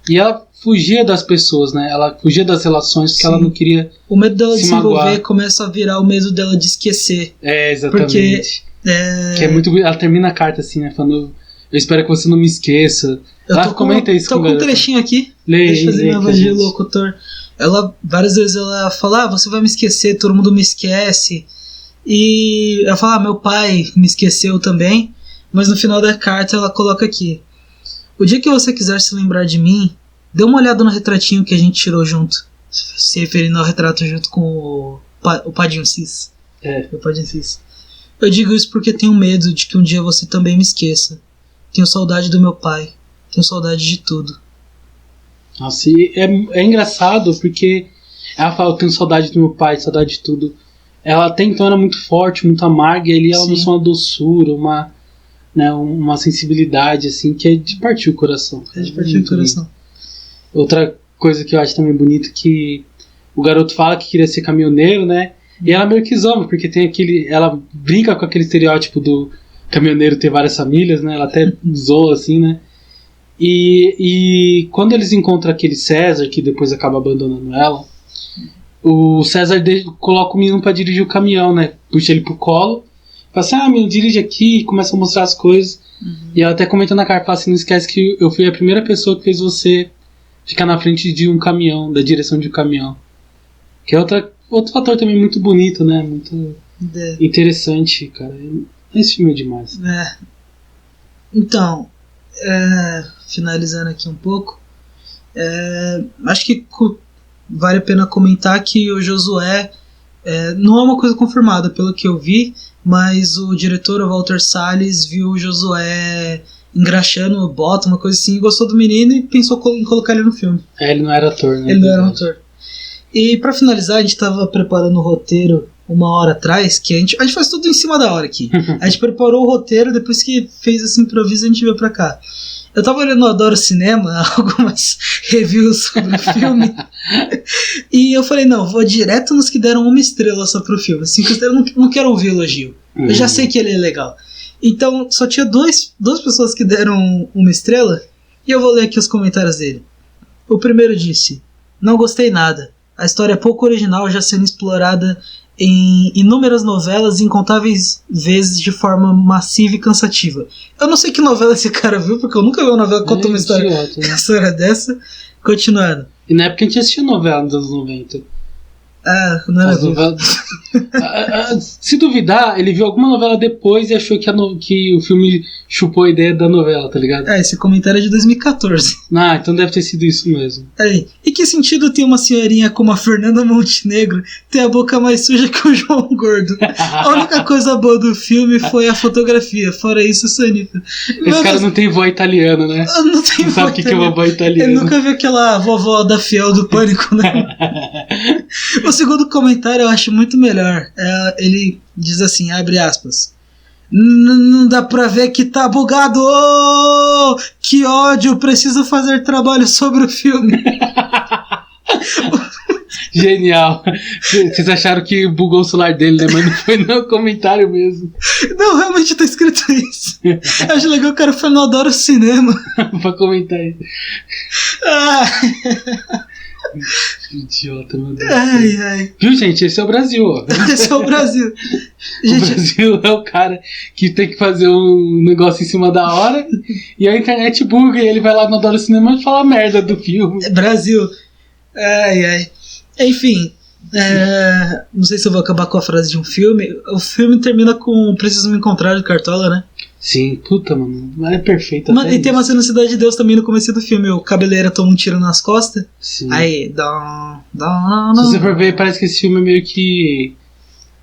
E ela fugia das pessoas, né? Ela fugia das relações porque ela não queria. O medo dela de se envolver magoar. Começa a virar o medo dela de esquecer. Exatamente. Porque que é muito. Ela termina a carta assim, né? Falando, eu espero que você não me esqueça. Ela comenta isso com um trechinho aqui. Deixa eu fazer minha voz de locutor. Ela, várias vezes ela fala, você vai me esquecer, todo mundo me esquece. E ela fala, meu pai me esqueceu também. Mas no final da carta ela coloca aqui: o dia que você quiser se lembrar de mim, dê uma olhada no retratinho que a gente tirou junto. Se referindo ao retrato junto com o Padinho Cis. O Padinho Cis. Eu digo isso porque tenho medo de que um dia você também me esqueça. Tenho saudade do meu pai. Tenho saudade de tudo. Nossa, e é engraçado porque ela fala, eu tenho saudade do meu pai, saudade de tudo. Ela até então era muito forte, muito amarga, e ali ela mostrou uma doçura, uma sensibilidade, assim, que é de partir o coração. É de partir o coração. Outra coisa que eu acho também bonito que o garoto fala que queria ser caminhoneiro, né? E ela meio que zomba, porque tem ela brinca com aquele estereótipo do caminhoneiro ter várias famílias, né? Ela até zoa assim, né? E quando eles encontram aquele César, que depois acaba abandonando ela, o César coloca o menino pra dirigir o caminhão, né? Puxa ele pro colo, fala assim, menino, dirige aqui, e começa a mostrar as coisas. E ela até comenta na carta, fala assim, não esquece que eu fui a primeira pessoa que fez você ficar na frente de um caminhão, da direção de um caminhão. Que é outro fator também muito bonito, né? Muito interessante, cara. Esse filme é demais. Então, finalizando aqui um pouco, acho que vale a pena comentar que o Josué não é uma coisa confirmada pelo que eu vi, mas o diretor, o Walter Salles, viu o Josué engraxando bota, uma coisa assim, gostou do menino e pensou em colocar ele no filme. Ele não era ator, né? Ele não era ator. E pra finalizar, a gente tava preparando o roteiro 1 hora atrás, que a gente faz tudo em cima da hora aqui. A gente preparou o roteiro, depois que fez esse improviso, a gente veio pra cá. Eu tava olhando no Adoro Cinema, algumas reviews sobre o filme, e eu falei, não, vou direto nos que deram 1 estrela só pro filme. 5 estrelas, eu não quero ouvir elogio. Eu já sei que ele é legal. Então, só tinha duas pessoas que deram 1 estrela, e eu vou ler aqui os comentários dele. O primeiro disse, não gostei nada. A história é pouco original, já sendo explorada em inúmeras novelas, incontáveis vezes de forma massiva e cansativa. Eu não sei que novela esse cara viu, porque eu nunca vi uma novela que conta uma história dessa. Continuando. E na época a gente assistia novela nos anos 90. Não era se duvidar, ele viu alguma novela depois e achou que o filme chupou a ideia da novela, tá ligado? Esse comentário é de 2014. Então deve ter sido isso mesmo. E que sentido tem uma senhorinha como a Fernanda Montenegro ter a boca mais suja que o João Gordo? A única coisa boa do filme foi a fotografia. Fora isso, Sanita. Esse cara não tem vó italiana, né? Não tem não sabe o que é uma vó italiana. Ele nunca viu aquela vovó da Fiel do Pânico, né? O segundo comentário eu acho muito melhor. Ele diz assim, abre aspas, não dá pra ver que tá bugado. Oh, que ódio, preciso fazer trabalho sobre o filme. Genial. Vocês acharam que bugou o celular dele, né? Mas não foi no comentário mesmo. Não, realmente tá escrito isso. Eu acho legal que o cara falou, não adoro cinema. Pra comentar isso. Idiota, meu Deus. Viu, gente? Esse é o Brasil, ó. Esse é o Brasil. O Brasil é o cara que tem que fazer um negócio em cima da hora e a internet buga e ele vai lá no Adoro Cinema e fala merda do filme. Brasil. Enfim, não sei se eu vou acabar com a frase de um filme. O filme termina com Preciso Me Encontrar, de Cartola, né? Sim, puta, mano. É perfeito. E tem uma cena na Cidade de Deus também no começo do filme. O cabeleira toma um tiro nas costas. Sim. Aí, se você for ver, parece que esse filme é meio que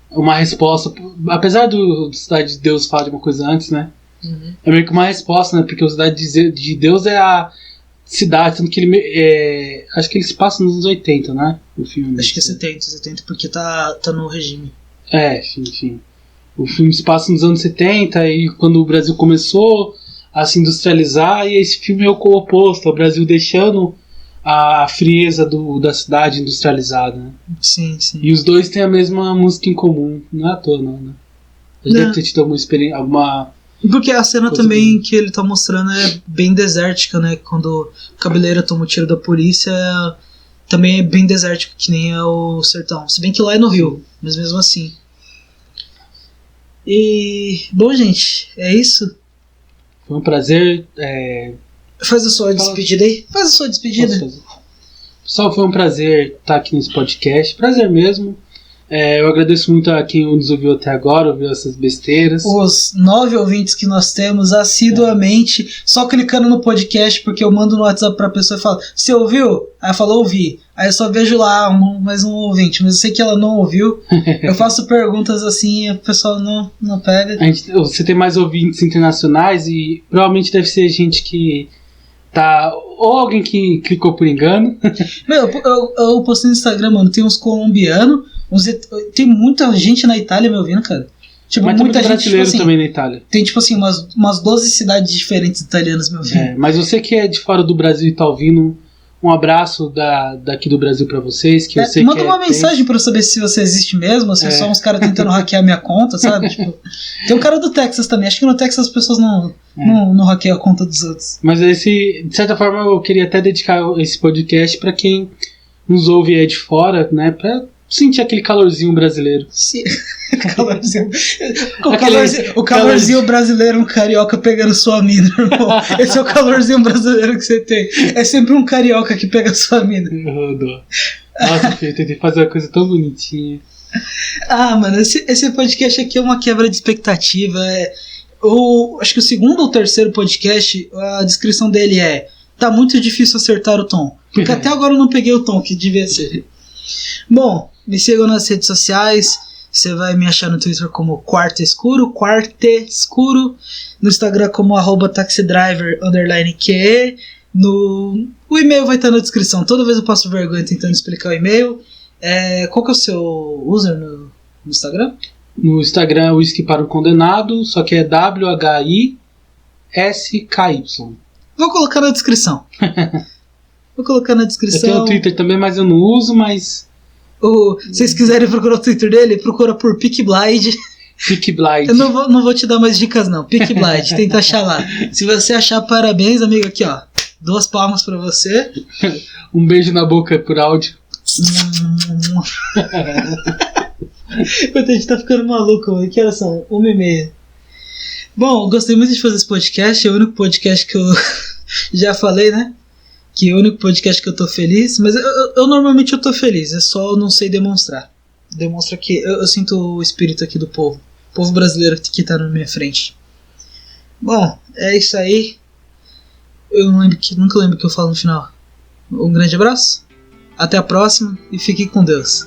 uma resposta. Apesar do Cidade de Deus falar de uma coisa antes, né? É meio que uma resposta, né? Porque o Cidade de Deus é a cidade, tanto que ele acho que ele se passa nos anos 80, né? O filme. Acho que é 70, porque tá no regime. Enfim. O filme se passa nos anos 70 e quando o Brasil começou a se industrializar, e esse filme é o oposto, o Brasil deixando a frieza da cidade industrializada, né? Sim. E os dois têm a mesma música em comum, não é à toa não, né? Ele deve ter tido alguma experiência, alguma... Porque a cena também que ele tá mostrando é bem desértica, né? Quando o cabeleira toma o tiro da polícia, também é bem desértico, que nem é o sertão. Se bem que lá é no Rio, mas mesmo assim. E, bom, gente, é isso. Foi um prazer. Faz a sua despedida aí. Faz a sua despedida. Pessoal, foi um prazer estar aqui nesse podcast. Prazer mesmo. Eu agradeço muito a quem nos ouviu até agora, ouviu essas besteiras. Os 9 ouvintes que nós temos assiduamente, só clicando no podcast, porque eu mando no WhatsApp pra pessoa e falo, você ouviu? Aí fala, ouvi. Aí eu só vejo lá mais um ouvinte, mas eu sei que ela não ouviu. Eu faço perguntas assim e a pessoa não pega. Você tem mais ouvintes internacionais e provavelmente deve ser gente que tá... Ou alguém que clicou por engano. Eu postei no Instagram, mano, tem uns colombianos, tem muita gente na Itália me ouvindo, cara. Tipo, mas muita gente brasileiro tipo assim, também na Itália. Tem tipo assim, umas 12 cidades diferentes italianas me ouvindo. Mas você que é de fora do Brasil e tá ouvindo, um abraço daqui do Brasil pra vocês. Que eu sei manda que uma mensagem pra eu saber se você existe mesmo, ou se é só uns caras tentando hackear minha conta, sabe? Tipo, tem um cara do Texas também. Acho que no Texas as pessoas não hackeiam a conta dos outros. Mas de certa forma, eu queria até dedicar esse podcast pra quem nos ouve aí de fora, né? Pra sentir aquele calorzinho brasileiro. Sim. O calorzinho brasileiro, um carioca pegando sua mina, irmão. Esse é o calorzinho brasileiro que você tem. É sempre um carioca que pega sua mina. Nossa, filho, eu tentei fazer uma coisa tão bonitinha. Mano, esse podcast aqui é uma quebra de expectativa. Acho que o segundo ou terceiro podcast, a descrição dele é: tá muito difícil acertar o tom. Porque até agora eu não peguei o tom que devia ser. Bom, me sigam nas redes sociais. Você vai me achar no Twitter como Quarto Escuro, no Instagram como @taxidriver_QE. O e-mail vai estar na descrição. Toda vez eu passo vergonha tentando explicar o e-mail. Qual que é o seu user no Instagram? No Instagram é Whisky para o Condenado, só que é WHISKY. Vou colocar na descrição. Eu tenho o Twitter também, mas eu não uso, mas... Se vocês quiserem procurar o Twitter dele, procura por PicBlide. PicBlide. Eu não vou te dar mais dicas não. PicBlide, tenta achar lá. Se você achar, parabéns, amigo. Aqui, ó. 2 palmas pra você. Um beijo na boca por áudio. A gente tá ficando maluco, mano. Que horas são? 1h30. Bom, gostei muito de fazer esse podcast. É o único podcast que eu já falei, né? Que é o único podcast que eu tô feliz. Mas eu normalmente eu tô feliz. É só eu não sei demonstrar. Demonstra que eu sinto o espírito aqui do povo. O povo brasileiro que tá na minha frente. Bom, é isso aí. Eu nunca lembro o que eu falo no final. Um grande abraço. Até a próxima e fique com Deus.